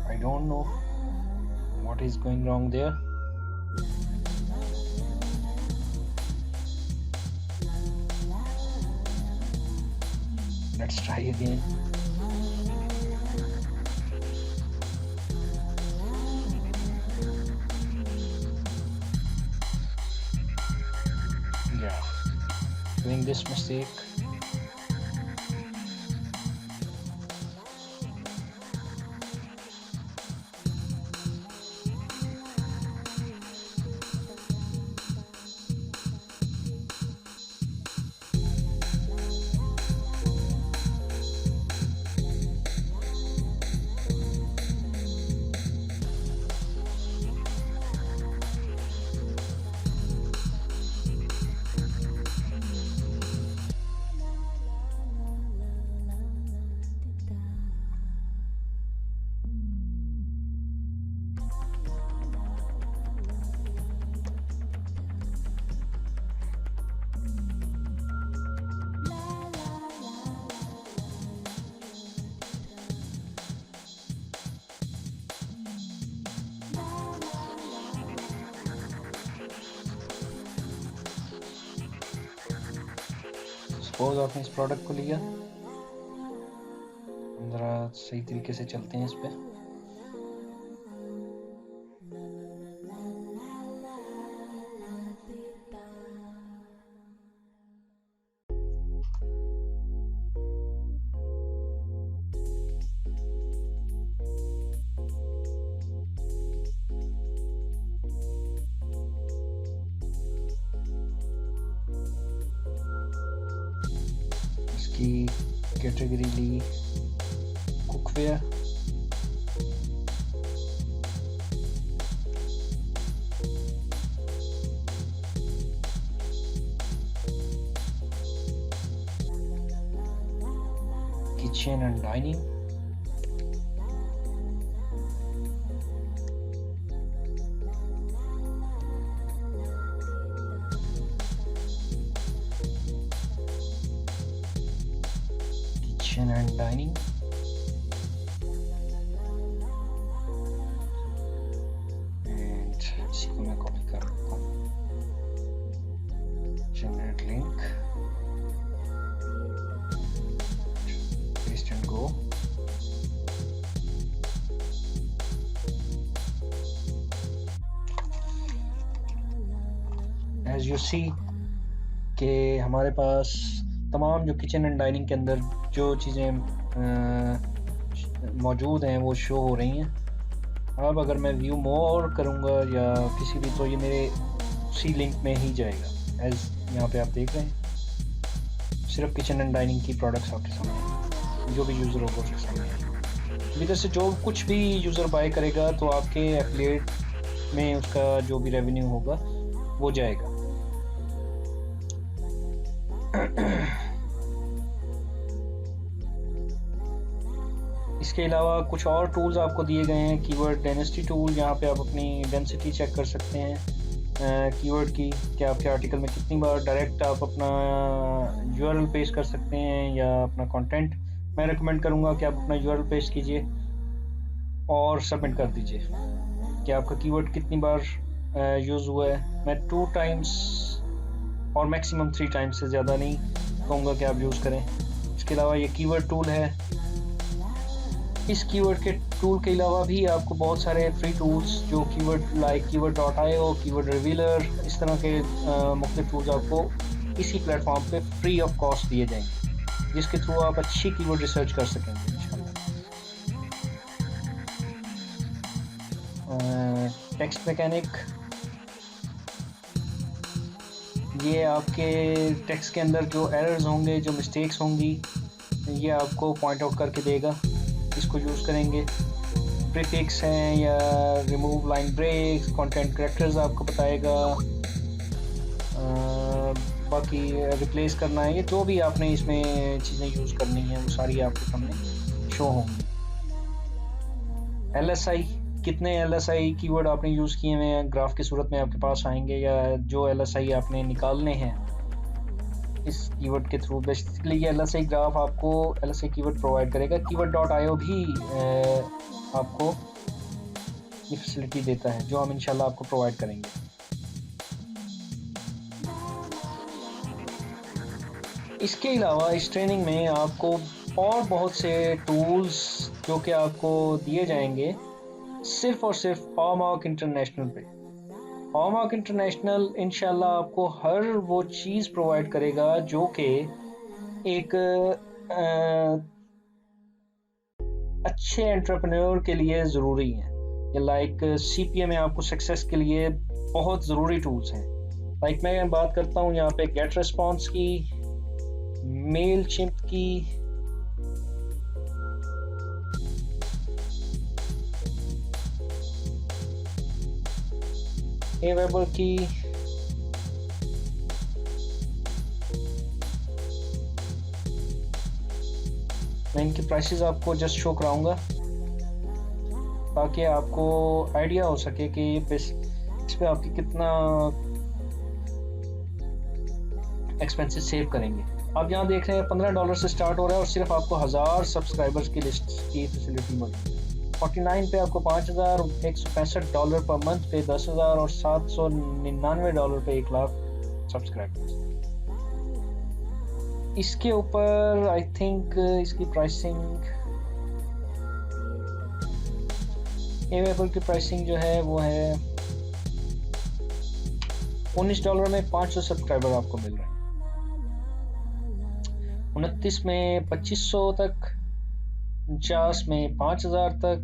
I don't know what is going wrong there. Let's try again. Yeah, doing this mistake. Suppose आपने इस प्रोडक्ट को लिया, ज़रा सही तरीके से चलते हैं इस पे। की कैटेगरी ली cookware, kitchen and dining, and dining, and इसी को मैं कॉपी कर लेता हूँ, generate link, paste and go. As you see कि हमारे पास तमाम जो किचन एंड डाइनिंग के अंदर जो चीज़ें मौजूद हैं वो शो हो रही हैं। अब अगर मैं व्यू मोर करूँगा या किसी भी, तो ये मेरे उसी लिंक में ही जाएगा। एज यहाँ पे आप देख रहे हैं सिर्फ किचन एंड डाइनिंग की प्रोडक्ट्स आपके सामने, जो भी यूज़र होगा उसके सामने। इधर से जो कुछ भी यूज़र बाय करेगा तो आपके एफिलिएट में उसका जो भी रेवेन्यू होगा वो जाएगा। इसके अलावा कुछ और टूल्स आपको दिए गए हैं। कीवर्ड डेंसिटी टूल, यहाँ पे आप अपनी डेंसिटी चेक कर सकते हैं कीवर्ड की, कि आपके आर्टिकल में कितनी बार डायरेक्ट आप अपना यूआरएल पेस्ट कर सकते हैं या अपना कंटेंट। मैं रेकमेंड करूँगा कि आप अपना यूआरएल पेस्ट कीजिए और सबमिट कर दीजिए कि आपका कीवर्ड कितनी बार यूज़ हुआ है। मैं 2 टाइम्स और मैक्सिमम 3 टाइम्स से ज़्यादा नहीं कहूँगा कि आप यूज़ करें। इसके अलावा ये कीवर्ड टूल है। इस कीवर्ड के टूल के अलावा भी आपको बहुत सारे फ्री टूल्स जो keyword like keyword.io, keyword revealer, इस तरह के मुख्तलिफ टूल्स आपको इसी प्लेटफॉर्म पे फ्री ऑफ कॉस्ट दिए जाएंगे, जिसके थ्रू आप अच्छी कीवर्ड रिसर्च कर सकेंगे इंशाल्लाह। टेक्स्ट मैकेनिक, ये आपके टेक्स्ट के अंदर जो एरर्स होंगे, जो मिस्टेक्स होंगी, ये आपको पॉइंट आउट करके देगा। इसको यूज़ करेंगे। प्रीफिक्स हैं या remove line breaks, content characters आपको बताएगा। बाकी रिप्लेस करना है, ये जो भी आपने इसमें चीज़ें यूज़ करनी हैं वो सारी आपके सामने शो होंगी। LSI, कितने LSI कीवर्ड आपने यूज़ किए हुए हैं ग्राफ की सूरत में आपके पास आएंगे, या जो LSI आपने निकालने हैं इस कीवर्ड के थ्रू। बेसिकली ये LSI ग्राफ आपको LSI कीवर्ड प्रोवाइड करेगा। keyword.io भी आपको ये फैसिलिटी देता है, जो हम इंशाल्लाह आपको प्रोवाइड करेंगे। इसके अलावा इस ट्रेनिंग में आपको और बहुत से टूल्स जो कि आपको दिए जाएंगे सिर्फ और सिर्फ पावरमार्क इंटरनेशनल पे। पावरमार्क इंटरनेशनल इंशाल्लाह आपको हर वो चीज़ प्रोवाइड करेगा जो कि एक अच्छे एंटरप्रेन्योर के लिए ज़रूरी है। लाइक CPA में आपको सक्सेस के लिए बहुत ज़रूरी टूल्स हैं। लाइक मैं बात करता हूँ यहाँ पे गेट रिस्पॉन्स की, मेलचिम्प की, Aweber की, मैं इनकी प्राइसेस आपको जस्ट शो कराऊंगा ताकि आपको आइडिया हो सके कि इस पे आपकी कितना एक्सपेंसेस सेव करेंगे। आप यहाँ देख रहे हैं $15 से स्टार्ट हो रहा है और सिर्फ आपको 1000 सब्सक्राइबर्स की लिस्ट की फैसिलिटी मौजूद है। 49 पे आपको 5000, $165 पर मंथ पे 10,000 और $799 पे 1 लाख सब्सक्राइबर्स। इसके ऊपर आई थिंक इसकी प्राइसिंग, Aweber की प्राइसिंग जो है वो है $19 में 500 सब्सक्राइबर आपको मिल रहे हैं, 29 में 2500 तक, 49 में 5000 तक,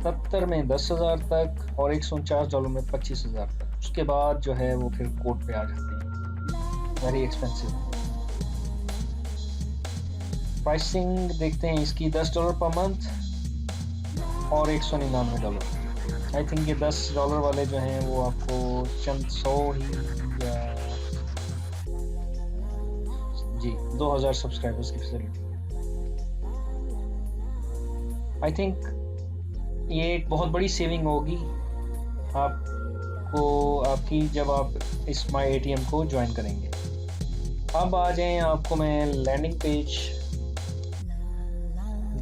70 में 10,000 तक और $149 में 25,000 तक। उसके बाद जो है वो फिर कोड पे आ जाते हैं, वेरी एक्सपेंसिव। प्राइसिंग देखते हैं इसकी $10 पर मंथ और $199। आई थिंक ये $10 वाले जो हैं वो आपको चंद 100 ही या जी 2000 सब्सक्राइबर्स की फैसिलिटी है। आई थिंक ये एक बहुत बड़ी सेविंग होगी आपको आपकी जब आप इस माई ATM को ज्वाइन करेंगे। अब आ जाएं, आपको मैं लैंडिंग पेज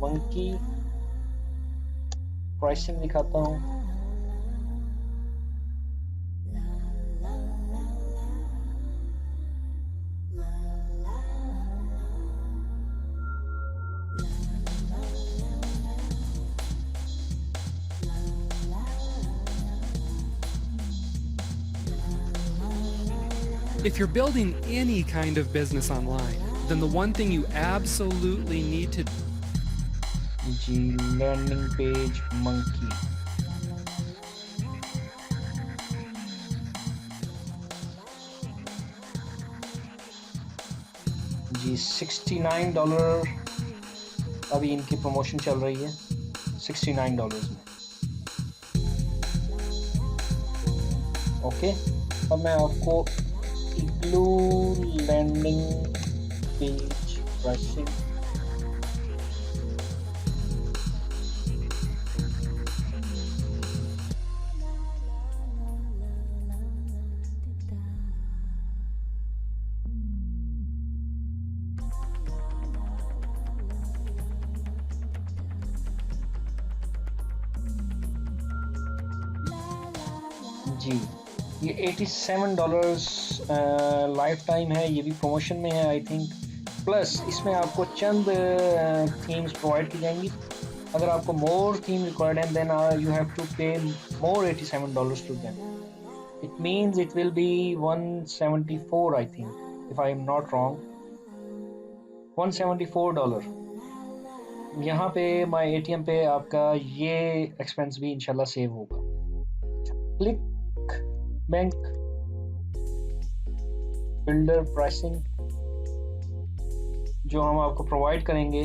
मंकी प्राइसिंग दिखाता हूँ। If you're building any kind of business online, then the one thing you absolutely need to जी लैंडिंग पेज मंकी, जी $69 अभी इनकी प्रमोशन चल रही है, $69 में। ओके, अब मैं आपको इग्लू लैंडिंग पेज प्राइसिंग जी, ये $87 लाइफ टाइम है, ये भी प्रमोशन में है आई थिंक। प्लस इसमें आपको चंद थीम्स प्रोवाइड की जाएंगी। अगर आपको मोर थीम रिक्वायर्ड है then you have to pay more $87 to them. It means it will be 174 I think, if I am not wrong, $174। यहाँ पे माई ATM पे आपका ये एक्सपेंस भी इंशाल्लाह सेव होगा। क्लिक बैंक बिल्डर प्राइसिंग जो हम आपको प्रोवाइड करेंगे,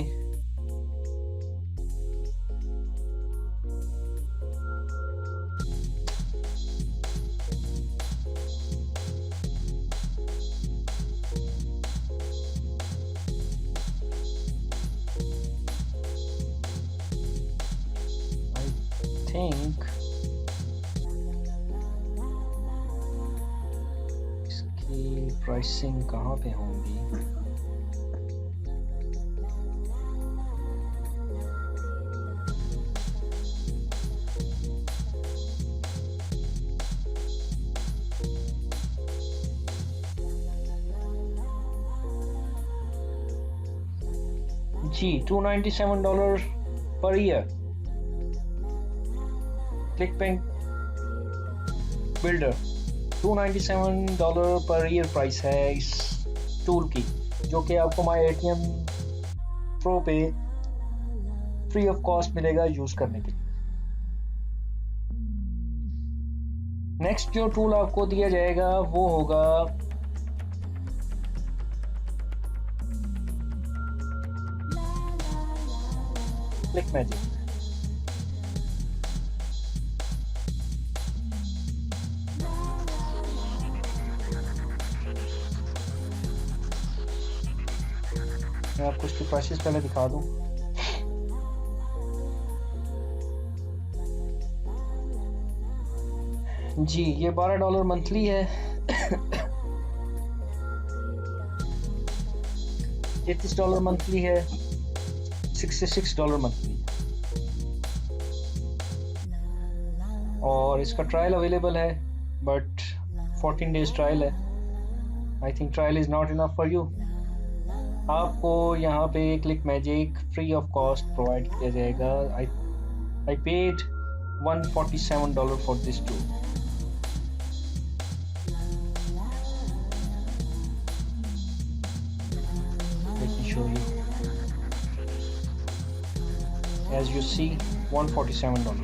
आई थिंक प्राइसिंग कहाँ पे होंगी? जी, $297 per year. ClickBank builder $297 per year price है इस टूल की, जो कि आपको माई ATM प्रो पे फ्री ऑफ कॉस्ट मिलेगा यूज करने के लिए। नेक्स्ट जो टूल आपको दिया जाएगा वो होगा क्लिक मैजिक। मैं आपको इसकी प्राइसेस पहले दिखा दूं। जी, ये $12 मंथली है। $33 मंथली है, $66 मंथली, और इसका ट्रायल अवेलेबल है, बट 14 डेज ट्रायल है। I think trial is not enough for you. आपको यहाँ पे click magic free of cost provide किया जाएगा। I paid $147 for this tool. Let me show you. As you see, $147.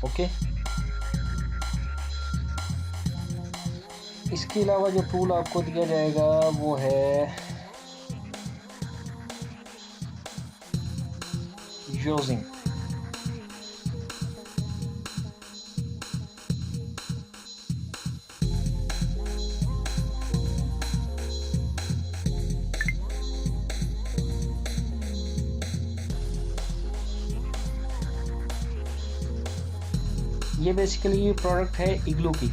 Okay. इसके अलावा जो टूल आपको दिया जाएगा वो है यूजिंग। ये बेसिकली प्रोडक्ट है इग्लू की,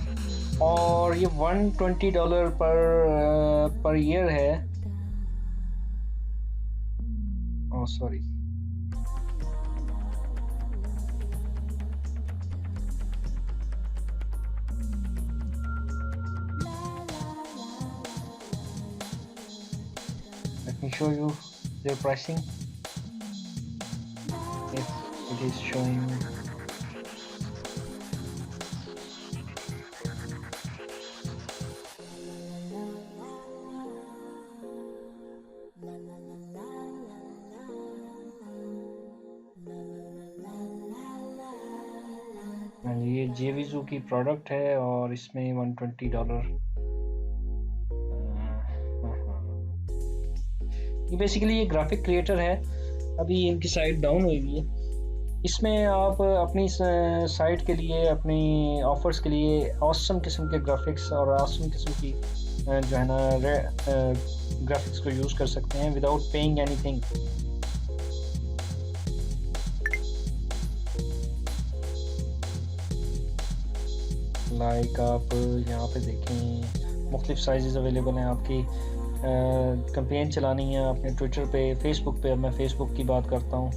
और ये $120 पर ईयर है। Oh sorry, let me show you their pricing if it is showing. ये जेविजू की प्रोडक्ट है और इसमें $120। ये बेसिकली ये ग्राफिक क्रिएटर है। अभी इनकी साइट डाउन हुई है। इसमें आप अपनी साइट के लिए, अपनी ऑफर्स के लिए ऑसम किस्म के ग्राफिक्स और ऑसम किस्म की जो है ना ग्राफिक्स को यूज़ कर सकते हैं विदाउट पेइंग एनीथिंग। लाइक आप यहाँ पे देखें, मुख्तलिफ साइज़ अवेलेबल हैं। आपकी कैंपेन चलानी है अपने ट्विटर पे, फेसबुक पे। अब मैं फेसबुक की बात करता हूँ।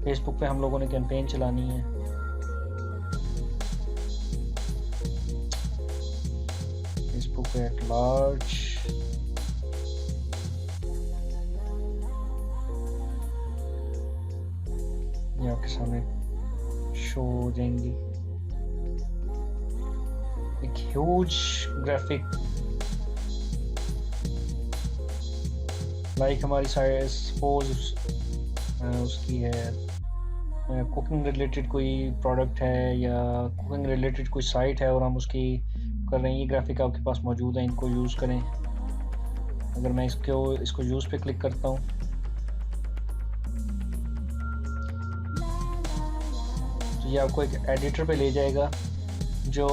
फेसबुक पे हम लोगों ने कैंपेन चलानी है। फेसबुक पे एट लार्ज ये आपके सामने शो हो जाएंगी। एक ह्यूज ग्राफिक, लाइक हमारी साइट सपोज उसकी है कुकिंग रिलेटेड कोई प्रोडक्ट है या कुकिंग रिलेटेड कोई साइट है और हम उसकी कर रहे हैं। ये ग्राफिक आपके पास मौजूद है, इनको यूज़ करें। अगर मैं इसको यूज़ पे क्लिक करता हूँ तो ये आपको एक एडिटर पे ले जाएगा, जो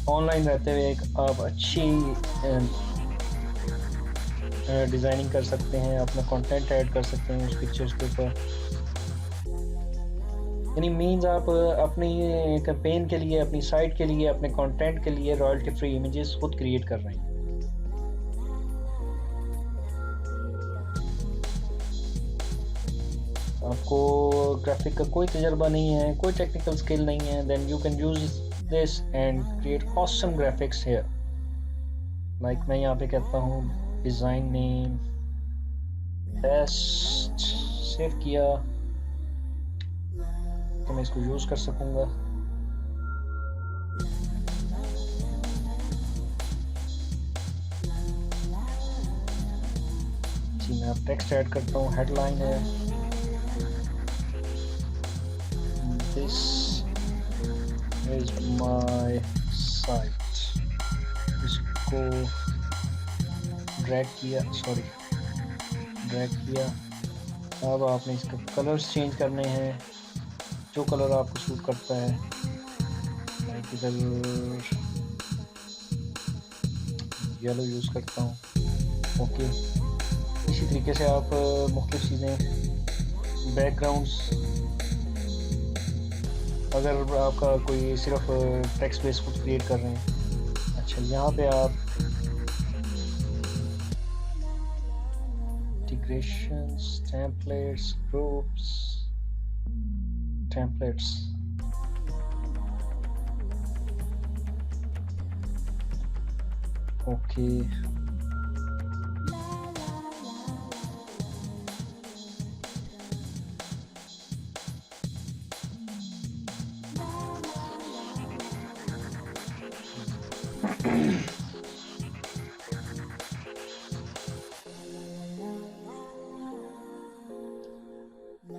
ऑनलाइन रहते हुए एक आप अच्छी डिज़ाइनिंग कर सकते हैं, अपना कंटेंट ऐड कर सकते हैं उस पिक्चर्स के ऊपर। यानी मीन्स आप अपनी कैंपेन के लिए, अपनी साइट के लिए, अपने कंटेंट के लिए रॉयल्टी फ्री इमेजेस खुद क्रिएट कर रहे हैं। आपको ग्राफिक का कोई तजर्बा नहीं है, कोई टेक्निकल स्किल नहीं है, then you can use this and create awesome graphics here. Like मैं यहाँ पे कहता हूँ डिज़ाइन नेम बेस्ट, सेव किया तो मैं इसको यूज़ कर सकूँगा। जी मैं अब टेक्स्ट ऐड करता हूँ, हेडलाइन है दिस इज माय साइट, इसको ड्रैग किया, ड्रैग किया। अब आपने इसका कलर्स चेंज करने हैं, जो कलर आपको सूट करता है। मैं इधर येलो यूज़ करता हूँ। ओके, इसी तरीके से आप मुख्तलिफ चीज़ें, बैकग्राउंड्स, अगर आपका कोई सिर्फ टेक्स्ट बेस कुछ क्रिएट कर रहे हैं। अच्छा, यहाँ पे आप integrations, templates, groups, templates, okay,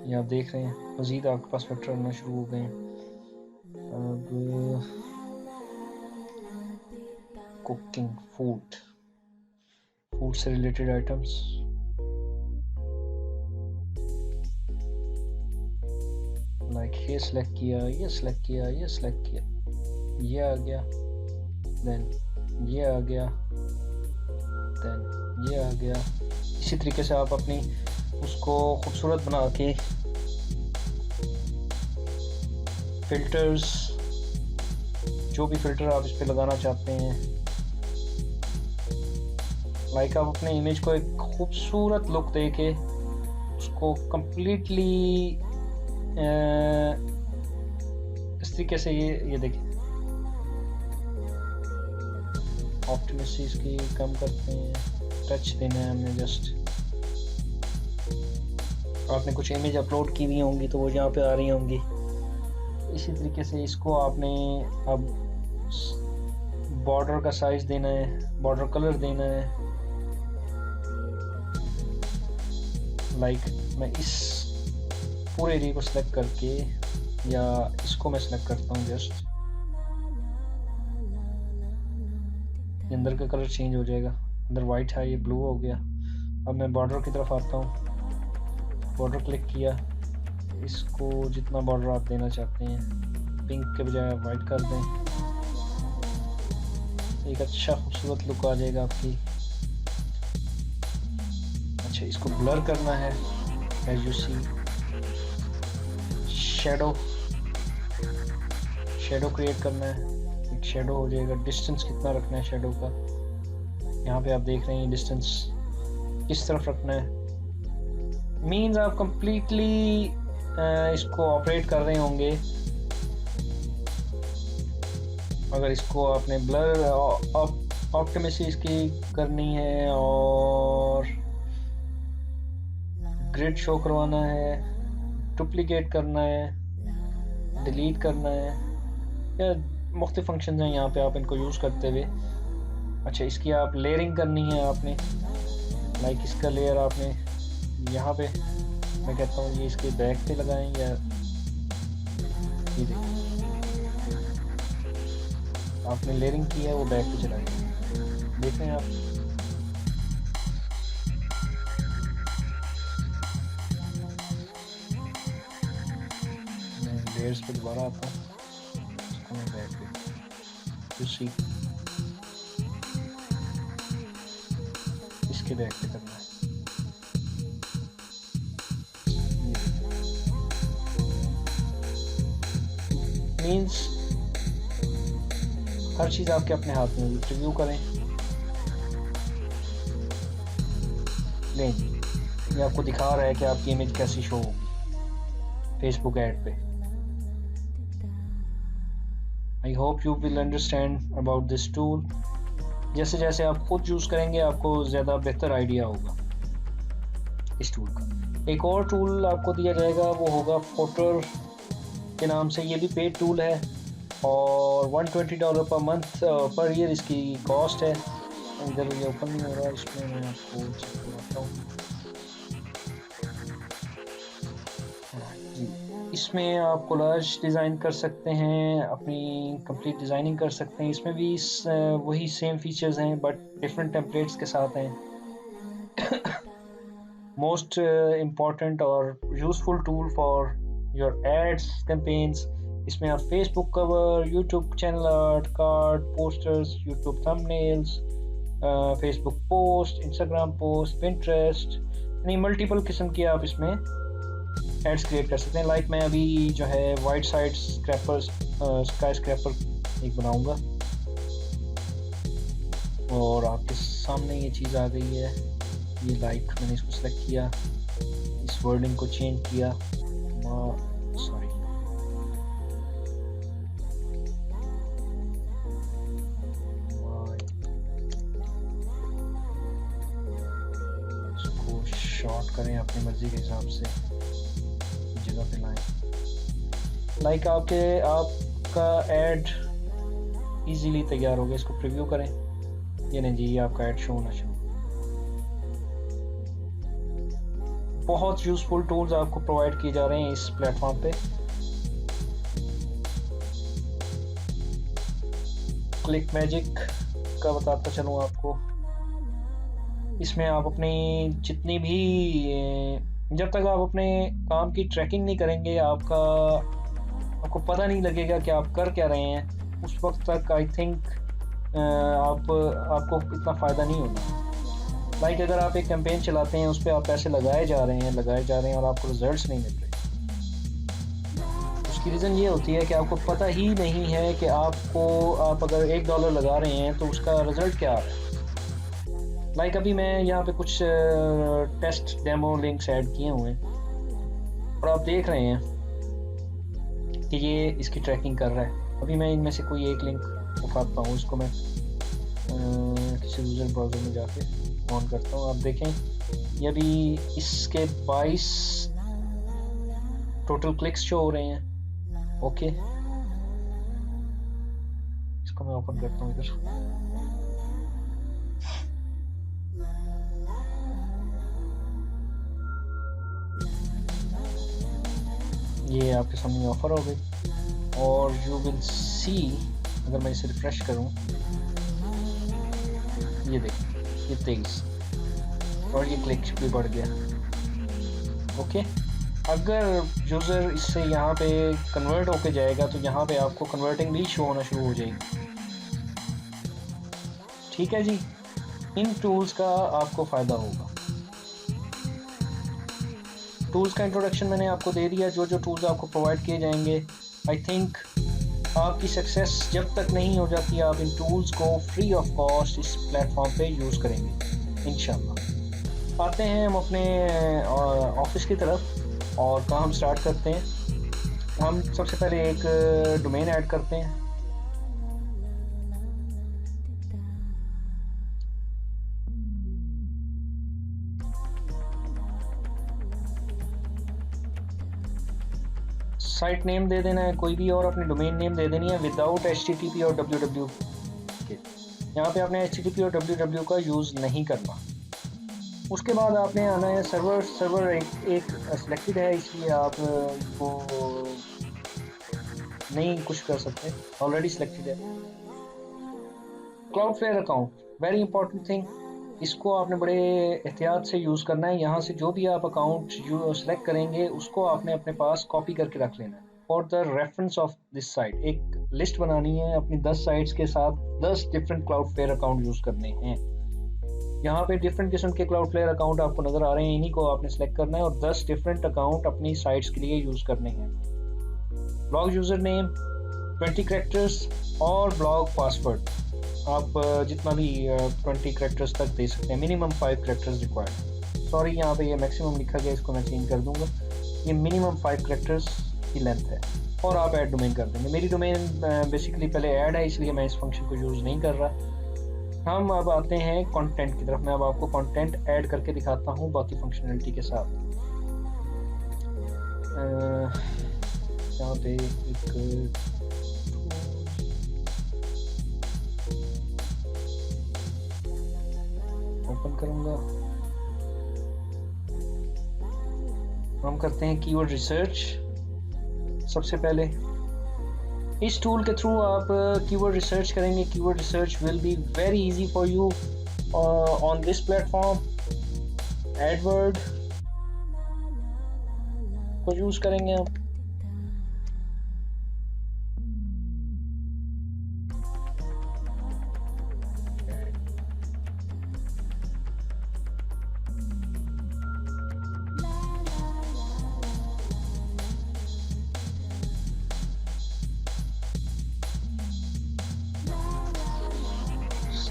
ये आप देख रहे हैं मज़ीद आपके पास फैक्टर आना शुरू हो गए हैं। अब कुकिंग, फूड से रिलेटेड आइटम्स, लाइक ये सिलेक्ट किया, ये सिलेक्ट किया, ये सिलेक्ट किया, ये आ गया, देन ये आ गया, देन ये आ गया। इसी तरीके से आप अपनी उसको खूबसूरत बना के फिल्टर्स, जो भी फिल्टर आप इस पे लगाना चाहते हैं, लाइक आप अपने इमेज को एक खूबसूरत लुक दे के उसको कंप्लीटली इस तरीके से ये देखिए, ऑप्टिमिसिटी इसकी कम करते हैं, टच देना है हमने जस्ट। आपने कुछ इमेज अपलोड की हुई होंगी तो वो यहाँ पे आ रही होंगी। इसी तरीके से इसको आपने अब बॉर्डर का साइज देना है, बॉर्डर कलर देना है। लाइक मैं इस पूरे एरिया को सिलेक्ट करके, या इसको मैं सिलेक्ट करता हूँ जस्ट, अंदर का कलर चेंज हो जाएगा। अंदर वाइट है, ये ब्लू हो गया। अब मैं बॉर्डर की तरफ आता हूँ, बॉर्डर क्लिक किया, इसको जितना बॉर्डर आप देना चाहते हैं, पिंक के बजाय आप वाइट कर दें, एक अच्छा खूबसूरत लुक आ जाएगा आपकी। अच्छा, इसको ब्लर करना है, as you see, shadow create करना है, एक शेडो हो जाएगा। डिस्टेंस कितना रखना है शेडो का, यहाँ पे आप देख रहे हैं डिस्टेंस किस तरफ रखना है। मीन्स आप कंप्लीटली इसको ऑपरेट कर रहे होंगे। अगर इसको आपने ब्लर ऑप्टिमिसिटी इसकी करनी है और ग्रिड शो करवाना है, डुप्लीकेट करना है, डिलीट करना है, या मुख्तलिफ फंक्शन हैं यहाँ पे आप इनको यूज़ करते हुए। अच्छा, इसकी आप लेयरिंग करनी है आपने, लाइक इसका लेयर आपने यहाँ पे, मैं कहता हूँ ये इसके बैक पे लगाएं, या ये आपने लेयरिंग की है वो बैक पे चलाएं। देख रहे हैं आप, मैं लेयर्स पे दोबारा आता हूँ, इसको मैं बैक पे, सी इसके बैक पे करना है। मीन्स हर चीज़ आपके अपने हाथ में। रिव्यू करें, नहीं ये आपको दिखा रहा है कि आपकी इमेज कैसी शो होगी फेसबुक ऐड पे। I hope you will understand about this tool. जैसे जैसे आप खुद यूज़ करेंगे आपको ज़्यादा बेहतर आइडिया होगा इस टूल का। एक और टूल आपको दिया जाएगा, वो होगा फोटर के नाम से। ये भी पेड टूल है और $120 पर मंथ पर ईयर इसकी कॉस्ट है। इधर ये ओपन नहीं हो रहा, इसमें मैं आपको चेक करवाता हूँ। इसमें आप कोलाज डिज़ाइन कर सकते हैं, अपनी कंप्लीट डिज़ाइनिंग कर सकते हैं। इसमें भी वही सेम फीचर्स हैं बट डिफरेंट टेम्पलेट्स के साथ हैं। मोस्ट इम्पॉर्टेंट और useful tool for your ads campaigns. इसमें आप Facebook cover, YouTube channel art, card, posters, YouTube thumbnails, Facebook post, Instagram post, Pinterest, यानी मल्टीपल किस्म की आप इसमें एड्स क्रिएट कर सकते हैं। लाइक मैं अभी जो है वाइट साइड स्काई स्क्रैपर एक बनाऊंगा और आपके सामने ये चीज़ आ गई है। ये लाइक मैंने इसको सेलेक्ट किया, इस वर्डिंग को चेंज किया, सॉरी इसको शॉर्ट करें अपनी मर्जी के हिसाब से, जगह पे लाएं। लाइक आपका एड इजीली तैयार हो गया। इसको प्रीव्यू करें, ये नहीं जी, ये आपका एड शो होना शुरू। बहुत यूजफुल टूल्स आपको प्रोवाइड किए जा रहे हैं इस प्लेटफॉर्म पे। क्लिक मैजिक का बताता चलूँ आपको। इसमें आप अपनी जितनी भी, जब तक आप अपने काम की ट्रैकिंग नहीं करेंगे आपको पता नहीं लगेगा कि आप कर क्या रहे हैं। उस वक्त तक आई थिंक आपको इतना फ़ायदा नहीं होगा। लाइक अगर आप एक कैंपेन चलाते हैं, उस पर आप पैसे लगाए जा रहे हैं और आपको रिजल्ट्स नहीं मिल रहे, उसकी रीज़न ये होती है कि आपको पता ही नहीं है कि आप अगर $1 लगा रहे हैं तो उसका रिज़ल्ट क्या आ रहा है। लाइक अभी मैं यहाँ पे कुछ टेस्ट डेमो लिंक्स ऐड किए हुए हैं और आप देख रहे हैं कि ये इसकी ट्रैकिंग कर रहा है। अभी मैं इनमें से कोई एक लिंक उठाता हूँ, इसको मैं किसी दूसरे ब्राउज़र में जाके ऑन करता हूँ। आप देखें ये अभी इसके 22 टोटल क्लिक्स शो हो रहे हैं। ओके, इसको मैं ओपन करता हूँ इधर। ये आपके सामने ऑफर हो गई और यू विल सी, अगर मैं इसे रिफ्रेश करूं, ये देखिए ये 23 और ये क्लिक भी बढ़ गया। ओके, अगर यूज़र इससे यहाँ पे कन्वर्ट होके जाएगा तो यहाँ पे आपको कन्वर्टिंग भी शो होना शुरू हो जाएगी। ठीक है जी, इन टूल्स का आपको फ़ायदा होगा। टूल्स का इंट्रोडक्शन मैंने आपको दे दिया, जो टूल्स आपको प्रोवाइड किए जाएंगे। आई थिंक आपकी सक्सेस जब तक नहीं हो जाती, आप इन टूल्स को फ्री ऑफ कॉस्ट इस प्लेटफॉर्म पे यूज़ करेंगे इंशाल्लाह। आते हैं हम अपने ऑफिस की तरफ और काम स्टार्ट करते हैं। हम सबसे पहले एक डोमेन ऐड करते हैं। साइट नेम दे देना है कोई भी और अपनी डोमेन नेम दे देनी है विदाउट HTTP और www के। यहाँ पे आपने HTTP और www का यूज़ नहीं करना। उसके बाद आपने आना है सर्वर एक सिलेक्टेड है, इसलिए आप वो नहीं कुछ कर सकते, ऑलरेडी सिलेक्टेड है। Cloudflare account, very important thing, इसको आपने बड़े एहतियात से यूज़ करना है। यहाँ से जो भी आप अकाउंट सेलेक्ट करेंगे उसको आपने अपने पास कॉपी करके रख लेना है for the reference of this site. एक लिस्ट बनानी है अपनी 10 साइट्स के साथ, 10 डिफरेंट क्लाउडफ्लेयर अकाउंट यूज़ करने हैं। यहाँ पे डिफरेंट किस्म के क्लाउडफ्लेयर अकाउंट आपको नज़र आ रहे हैं, इन्हीं को आपने सेलेक्ट करना है और 10 डिफरेंट अकाउंट अपनी साइट्स के लिए यूज़ करने हैं। लॉग यूज़र नेम, 20 कैरेक्टर्स और ब्लॉग पासवर्ड आप जितना भी 20 कैरेक्टर्स तक दे सकते हैं। Minimum 5 characters required. सॉरी यहाँ पे ये मैक्सिमम लिखा गया, इसको मैं चेंज कर दूंगा। ये मिनिमम 5 कैरेक्टर्स की लेंथ है और आप ऐड डोमेन कर देंगे। मेरी डोमेन बेसिकली पहले ऐड है, इसलिए मैं इस फंक्शन को यूज़ नहीं कर रहा। हम अब आते हैं कंटेंट की तरफ। मैं अब आपको कंटेंट ऐड करके दिखाता हूँ बाकी फंक्शनलिटी के साथ। यहाँ पे एक ओपन करूँगा। हम करते हैं कीवर्ड रिसर्च। सबसे पहले इस टूल के थ्रू आप कीवर्ड रिसर्च करेंगे। Keyword research will be very easy for you on this platform. Edward को यूज करेंगे आप।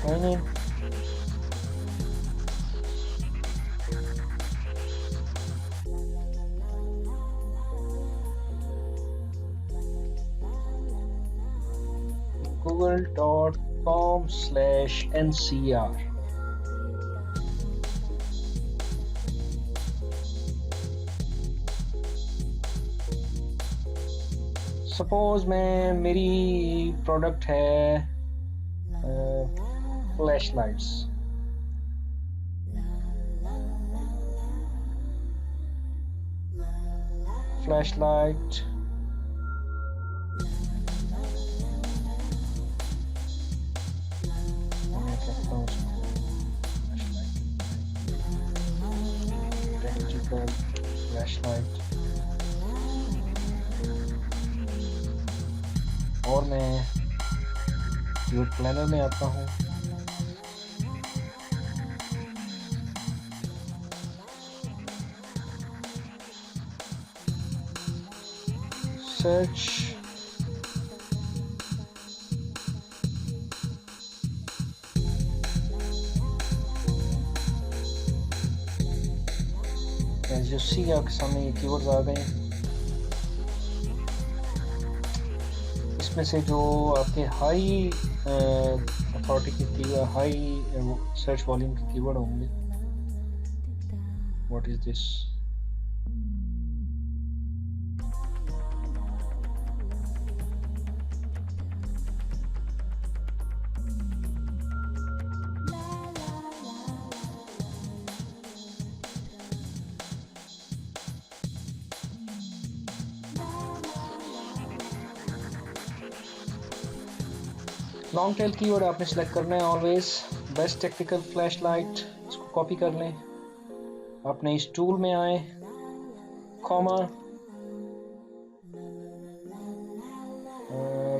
Sign in. google.com/ncr। सपोज मेरी प्रोडक्ट है flashlights। flashlight practical flashlight। और मैं कीवर्ड प्लानर में आता हूँ। search as you see आपके सामने ये कीवर्ड्स आ गए हैं। इसमें से जो आपके हाई अथॉरिटी के हाई सर्च वॉल्यूम के कीवर्ड होंगे। What is this? Long tail keyword आपने सेलेक्ट करना है ऑलवेज। बेस्ट टेक्निकल फ्लैशलाइट, इसको कॉपी कर लें। आपने इस टूल में आए, comma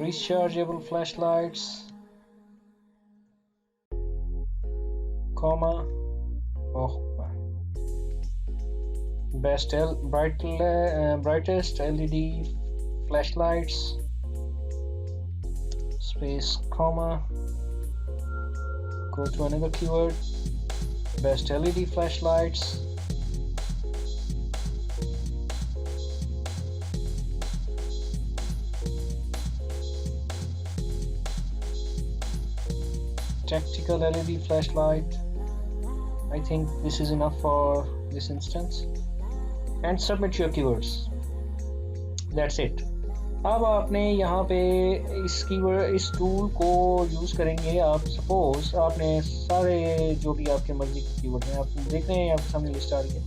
rechargeable flashlights, comma best brightest LED flashlights, space, comma, go to another keyword, best LED flashlights, tactical LED flashlight. I think this is enough for this instance, and submit your keywords. That's it. अब आपने यहाँ पे इस tool को use करेंगे आप। Suppose आपने सारे जो भी आपके मर्जी के कीवर्ड हैं आप देख रहे हैं, आपके सामने लिस्ट आ रही है।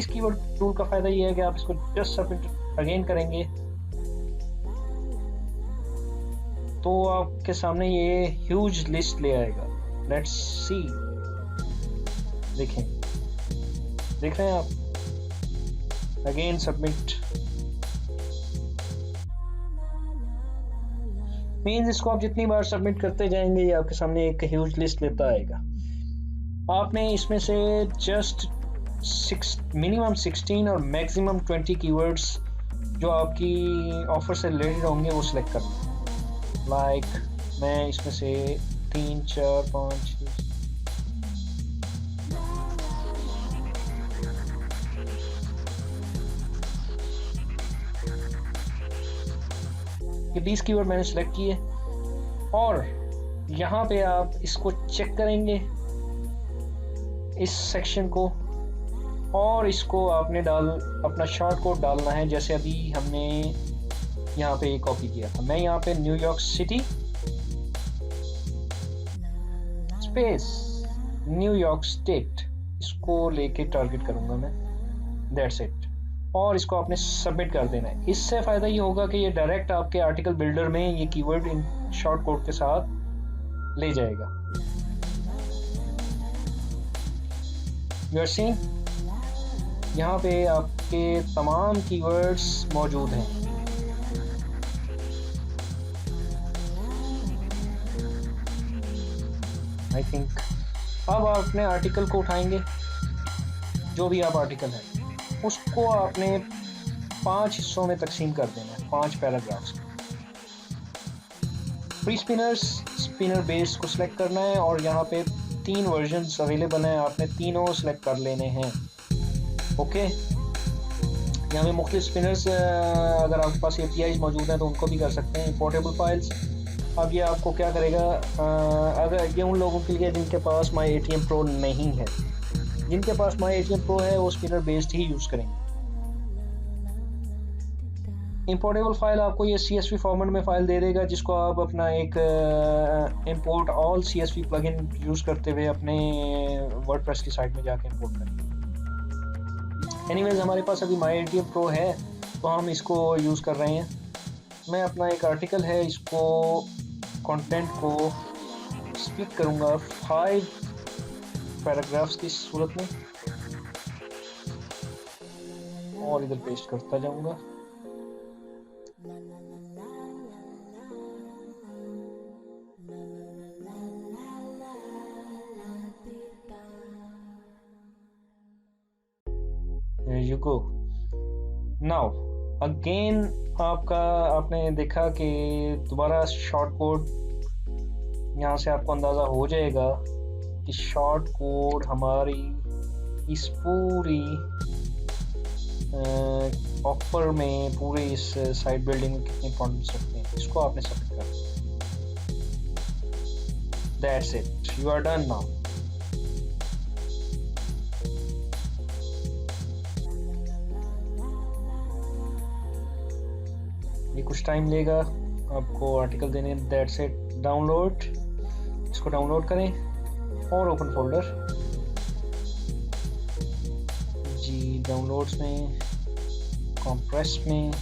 इस कीवर्ड टूल का फ़ायदा ये है कि आप इसको जस्ट सबमिट अगेन करेंगे तो आपके सामने ये ह्यूज लिस्ट ले आएगा। लेट्स सी, देखें, देख रहे हैं आप? अगेन सबमिट मीन्स इसको आप जितनी बार सबमिट करते जाएंगे ये आपके सामने एक ह्यूज लिस्ट लेता आएगा। आपने इसमें से जस्ट मिनिमम 16 और मैक्सिमम 20 कीवर्ड्स जो आपकी ऑफर से रिलेटेड होंगे वो सिलेक्ट करना है। लाइक मैं इसमें से 3 4 5 ये 20 कीवर्ड मैंने सेलेक्ट किए और यहाँ पे आप इसको चेक करेंगे इस सेक्शन को, और इसको आपने अपना शॉर्ट कोड डालना है जैसे अभी हमने यहाँ पे कॉपी किया था। मैं यहाँ पे New York city space New York state इसको लेके टारगेट करूंगा मैं, दैट्स इट। और इसको आपने सबमिट कर देना है। इससे फ़ायदा ये होगा कि ये डायरेक्ट आपके आर्टिकल बिल्डर में ये कीवर्ड इन शॉर्ट कोड के साथ ले जाएगा। यू आर सीइंग यहाँ पे आपके तमाम कीवर्ड्स मौजूद हैं। आई थिंक अब आप अपने आर्टिकल को उठाएंगे, जो भी आप आर्टिकल है उसको आपने 5 हिस्सों में तकसीम कर देना है, 5 पैराग्राफ्स। प्री स्पिनर बेस को सिलेक्ट करना है और यहाँ पे 3 वर्जन्स अवेलेबल हैं, आपने तीनों सेलेक्ट कर लेने हैं। ओके, यहाँ पे मुख्तलिफ स्पिनर्स अगर आपके पास APIs मौजूद हैं तो उनको भी कर सकते हैं। इंपोर्टेबल फाइल्स, अब ये आपको क्या करेगा, अगर ये उन लोगों के लिए जिनके पास माई ATM Pro नहीं है, जिनके पास माई ATM Pro है वो स्पिनर बेस्ड ही यूज़ करेंगे। इंपोर्टेबल फाइल आपको ये CSV फॉर्मेट में फ़ाइल दे देगा, जिसको आप अपना एक import all CSV plugin use करते हुए अपने वर्डप्रेस की साइट में जाके इंपोर्ट करेंगे। एनीवेज हमारे पास अभी माई ATM Pro है तो हम इसको यूज़ कर रहे हैं। मैं अपना एक आर्टिकल है, इसको कंटेंट को स्प्लिट करूँगा 5 पैराग्राफ्स की सूरत में और इधर पेस्ट करता जाऊंगा। There you go. Now again आपने देखा कि दोबारा शॉर्ट कोड, यहाँ से आपको अंदाज़ा हो जाएगा कि शॉर्ट कोड हमारी इस पूरी ऑफर में, पूरे इस साइट बिल्डिंग में कितनी इंपॉर्टेंस रखते हैं। इसको आपने सबमिट कर दिया। That's it, you are done now. ये कुछ टाइम लेगा आपको आर्टिकल देने। दैट्स इट, डाउनलोड, इसको डाउनलोड करें और ओपन फोल्डर जी, डाउनलोड्स में, कंप्रेस में,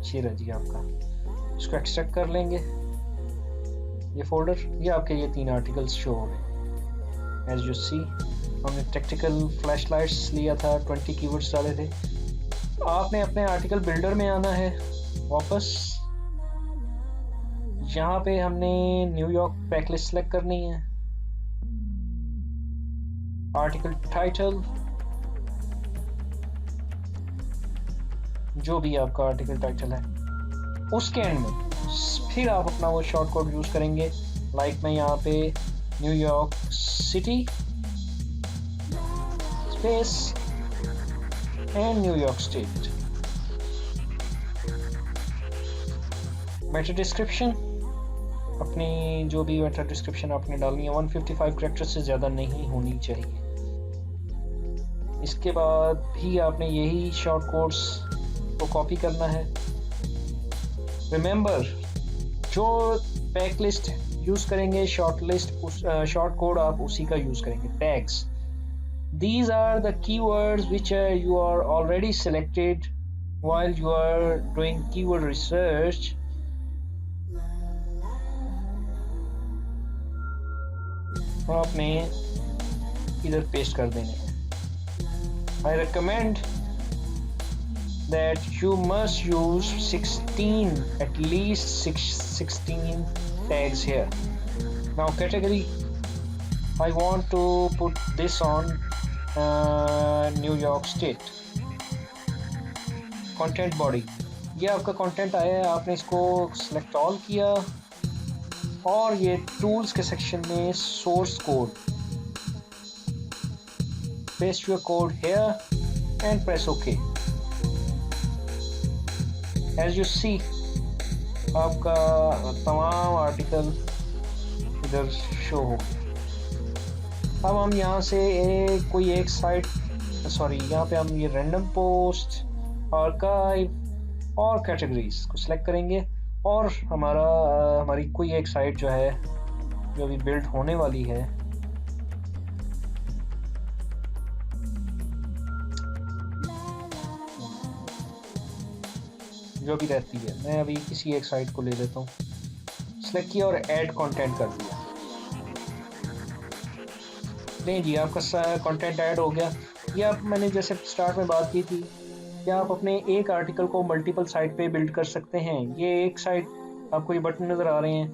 शेयर जी आपका, इसको एक्सट्रैक्ट कर लेंगे ये फोल्डर। ये आपके ये 3 आर्टिकल्स शो हो रहे हैं। एज यू सी, हमने टेक्टिकल फ्लैश लाइट्स लिया था, 20 कीवर्ड्स डाले थे। आपने अपने आर्टिकल बिल्डर में आना है वापस। यहाँ पे हमने न्यूयॉर्क पैकलिस्ट सेलेक्ट करनी है। आर्टिकल टाइटल, जो भी आपका आर्टिकल टाइटल है उसके एंड में फिर आप अपना वो शॉर्ट कोड यूज करेंगे। लाइक मैं यहाँ पे New York city space and New York state. Meta description, अपनी जो भी मेटा डिस्क्रिप्शन आपने डालनी है 155 कैरेक्टर से ज़्यादा नहीं होनी चाहिए। इसके बाद भी आपने यही शॉर्ट कोड्स को कॉपी करना है। रिमेंबर, जो पैक लिस्ट यूज़ करेंगे, शॉर्ट कोड आप उसी का यूज़ करेंगे। Tags, these are the keywords which you are already selected while you are doing keyword research. आपने इधर पेस्ट कर देने हैं। I recommend that you must use 16, at least 16 tags here. Now category, I want to put this on New York State. Content body, ये आपका content आया है, आपने इसको सेलेक्ट ऑल किया और ये टूल्स के सेक्शन में source code, paste your code here and press okay. As you see आपका तमाम आर्टिकल इधर शो हो गया। अब हम यहाँ से कोई एक साइट, सॉरी यहाँ पे हम ये रैंडम पोस्ट, आर्काइव और कैटेगरीज को सिलेक्ट करेंगे और हमारी कोई एक साइट जो है जो अभी बिल्ड होने वाली है, जो भी रहती है, मैं अभी किसी एक साइट को ले लेता हूँ, सिलेक्ट किया और ऐड कंटेंट कर दिया। नहीं जी, आपका कंटेंट ऐड हो गया। ये आप, मैंने जैसे स्टार्ट में बात की थी कि आप अपने एक आर्टिकल को मल्टीपल साइट पे बिल्ड कर सकते हैं। ये एक साइट, आपको ये बटन नज़र आ रहे हैं,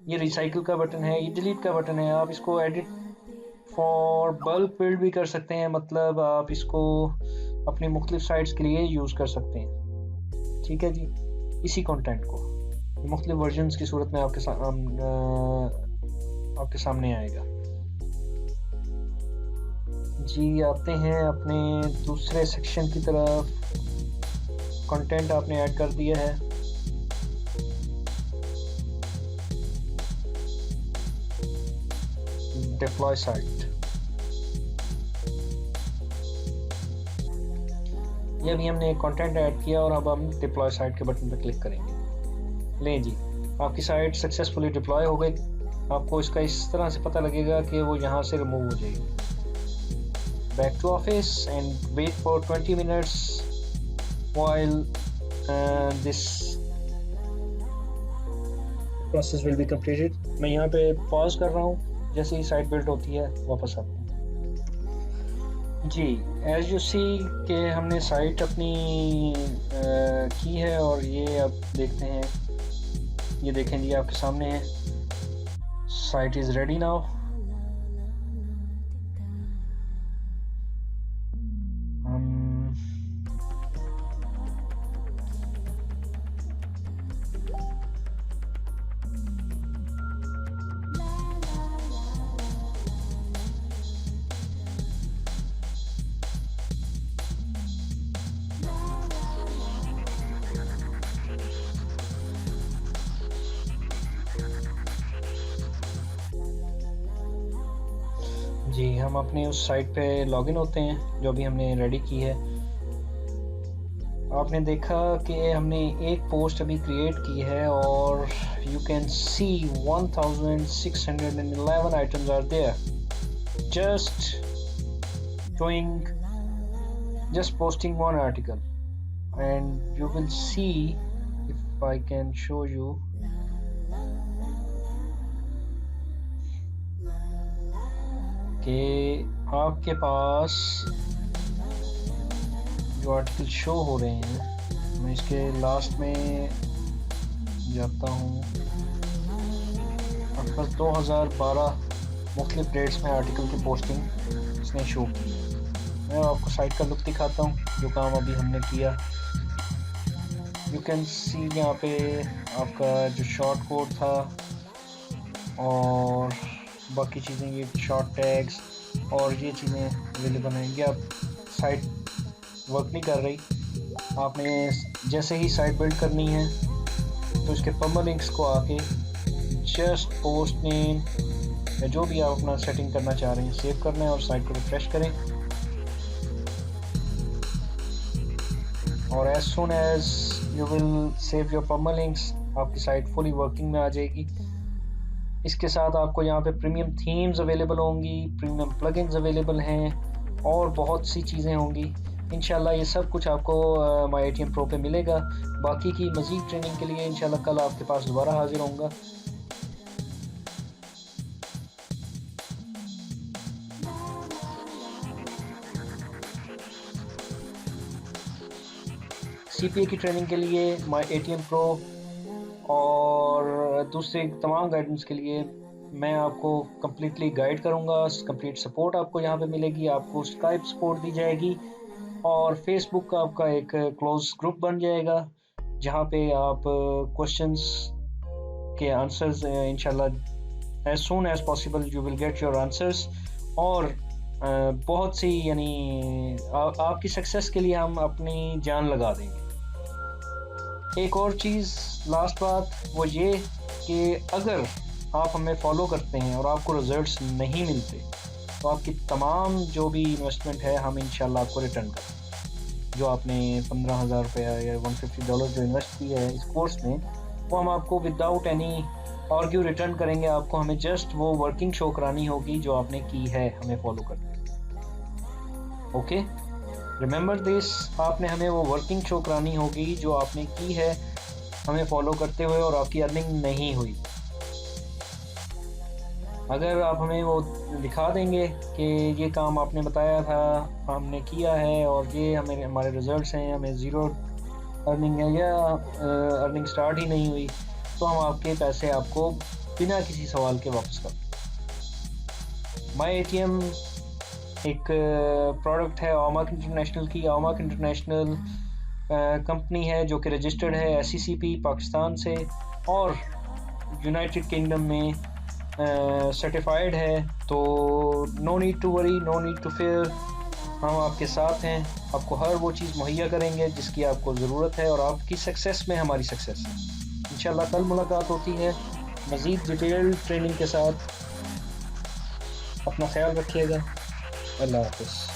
ये रिसाइकिल का बटन है, ये डिलीट का बटन है। आप इसको एडिट फॉर बल्क बिल्ड भी कर सकते हैं, मतलब आप इसको अपनी मुख्तलिफ साइट्स के लिए यूज़ कर सकते हैं। ठीक है जी, इसी कंटेंट को मुख्तलिफ वर्जन्स की सूरत में आपके सामने आएगा जी। आते हैं अपने दूसरे सेक्शन की तरफ। कंटेंट आपने ऐड कर दिया है, डिप्लॉय साइट, ये अभी हमने कंटेंट ऐड किया और अब हम डिप्लॉय साइट के बटन पर क्लिक करेंगे। लें जी, आपकी साइट सक्सेसफुली डिप्लॉय हो गई। आपको इसका इस तरह से पता लगेगा कि वो यहाँ से रिमूव हो जाएगी। Back to office and wait for 20 minutes while this process will be completed। मैं यहाँ पे पॉज कर रहा हूँ, जैसे ही साइट बिल्ड होती है वापस आता हूँ जी। एज यू सी कि हमने साइट अपनी की है और ये अब देखते हैं, ये देखें जी आपके सामने है, साइट इज़ रेडी नाउ। जी, हम अपने उस साइट पे लॉगिन होते हैं जो भी हमने रेडी की है। आपने देखा कि हमने एक पोस्ट अभी क्रिएट की है और you can see 1611 items are there, just posting one article, and you will see, if I can show you, कि आपके पास जो आर्टिकल शो हो रहे हैं, मैं इसके लास्ट में जाता हूँ, आपके पास 2012 मुख्तलिफ डेट्स में आर्टिकल की पोस्टिंग इसने शो की। मैं आपको साइट का लुक दिखाता हूँ, जो काम अभी हमने किया। यू कैन सी यहाँ पे आपका जो शॉर्ट कोड था और बाकी चीज़ें, ये शॉर्ट टैग्स और ये चीज़ें अवेलेबल हैं। ये अब साइट वर्क नहीं कर रही, आपने जैसे ही साइट बिल्ड करनी है तो इसके परमालिंक्स को आके जस्ट पोस्ट नेम या जो भी आप अपना सेटिंग करना चाह रहे हैं सेव करना है और साइट को रिफ्रेश करें, और as soon as you will save your permalinks आपकी साइट फुली वर्किंग में आ जाएगी। इसके साथ आपको यहाँ पे प्रीमियम थीम्स अवेलेबल होंगी, प्रीमियम प्लगइन्स अवेलेबल हैं और बहुत सी चीज़ें होंगी। इंशाल्लाह ये सब कुछ आपको MyATM Pro पे मिलेगा। बाकी की मज़ीद ट्रेनिंग के लिए इंशाल्लाह कल आपके पास दोबारा हाजिर होऊंगा। CPA की ट्रेनिंग के लिए MyATM Pro और दूसरे तमाम गाइडेंस के लिए मैं आपको कम्प्लीटली गाइड करूंगा। कंप्लीट सपोर्ट आपको यहाँ पे मिलेगी, आपको स्काइप सपोर्ट दी जाएगी और फेसबुक का आपका एक क्लोज ग्रुप बन जाएगा जहाँ पे आप क्वेश्चंस के आंसर्स इंशाल्लाह as soon as possible you will get your answers. और बहुत सी यानी आपकी सक्सेस के लिए हम अपनी जान लगा देंगे। एक और चीज़ लास्ट बात वो ये कि अगर आप हमें फॉलो करते हैं और आपको रिजल्ट्स नहीं मिलते तो आपकी तमाम जो भी इन्वेस्टमेंट है हम इंशाल्लाह आपको रिटर्न करें। जो आपने $15,000 या $150 जो इन्वेस्ट किया है इस कोर्स में वो हम आपको विदाउट एनी आर्ग्यू रिटर्न करेंगे। आपको हमें जस्ट वो वर्किंग शो करानी होगी जो आपने की है हमें फॉलो करके। ओके, रिमेंबर दिस, आपने हमें वो वर्किंग शो करानी होगी जो आपने की है हमें फॉलो करते हुए और आपकी अर्निंग नहीं हुई। अगर आप हमें वो दिखा देंगे कि ये काम आपने बताया था हमने किया है और ये हमारे रिजल्ट्स हैं, हमें ज़ीरो अर्निंग है या अर्निंग स्टार्ट ही नहीं हुई, तो हम आपके पैसे आपको बिना किसी सवाल के वापस कर। माई ATM एक प्रोडक्ट है ऑमाक इंटरनेशनल की। ऑमाक इंटरनेशनल कंपनी है जो कि रजिस्टर्ड है SCCP पाकिस्तान से और यूनाइटेड किंगडम में सर्टिफाइड है। तो no need to worry, no need to fear, हम आपके साथ हैं। आपको हर वो चीज़ मुहैया करेंगे जिसकी आपको ज़रूरत है और आपकी सक्सेस में हमारी सक्सेस है। इंशाल्लाह कल मुलाकात होती है मज़ीद डिटेल ट्रेनिंग के साथ। अपना ख्याल रखिएगा। अल्लाह हाफ़िज़।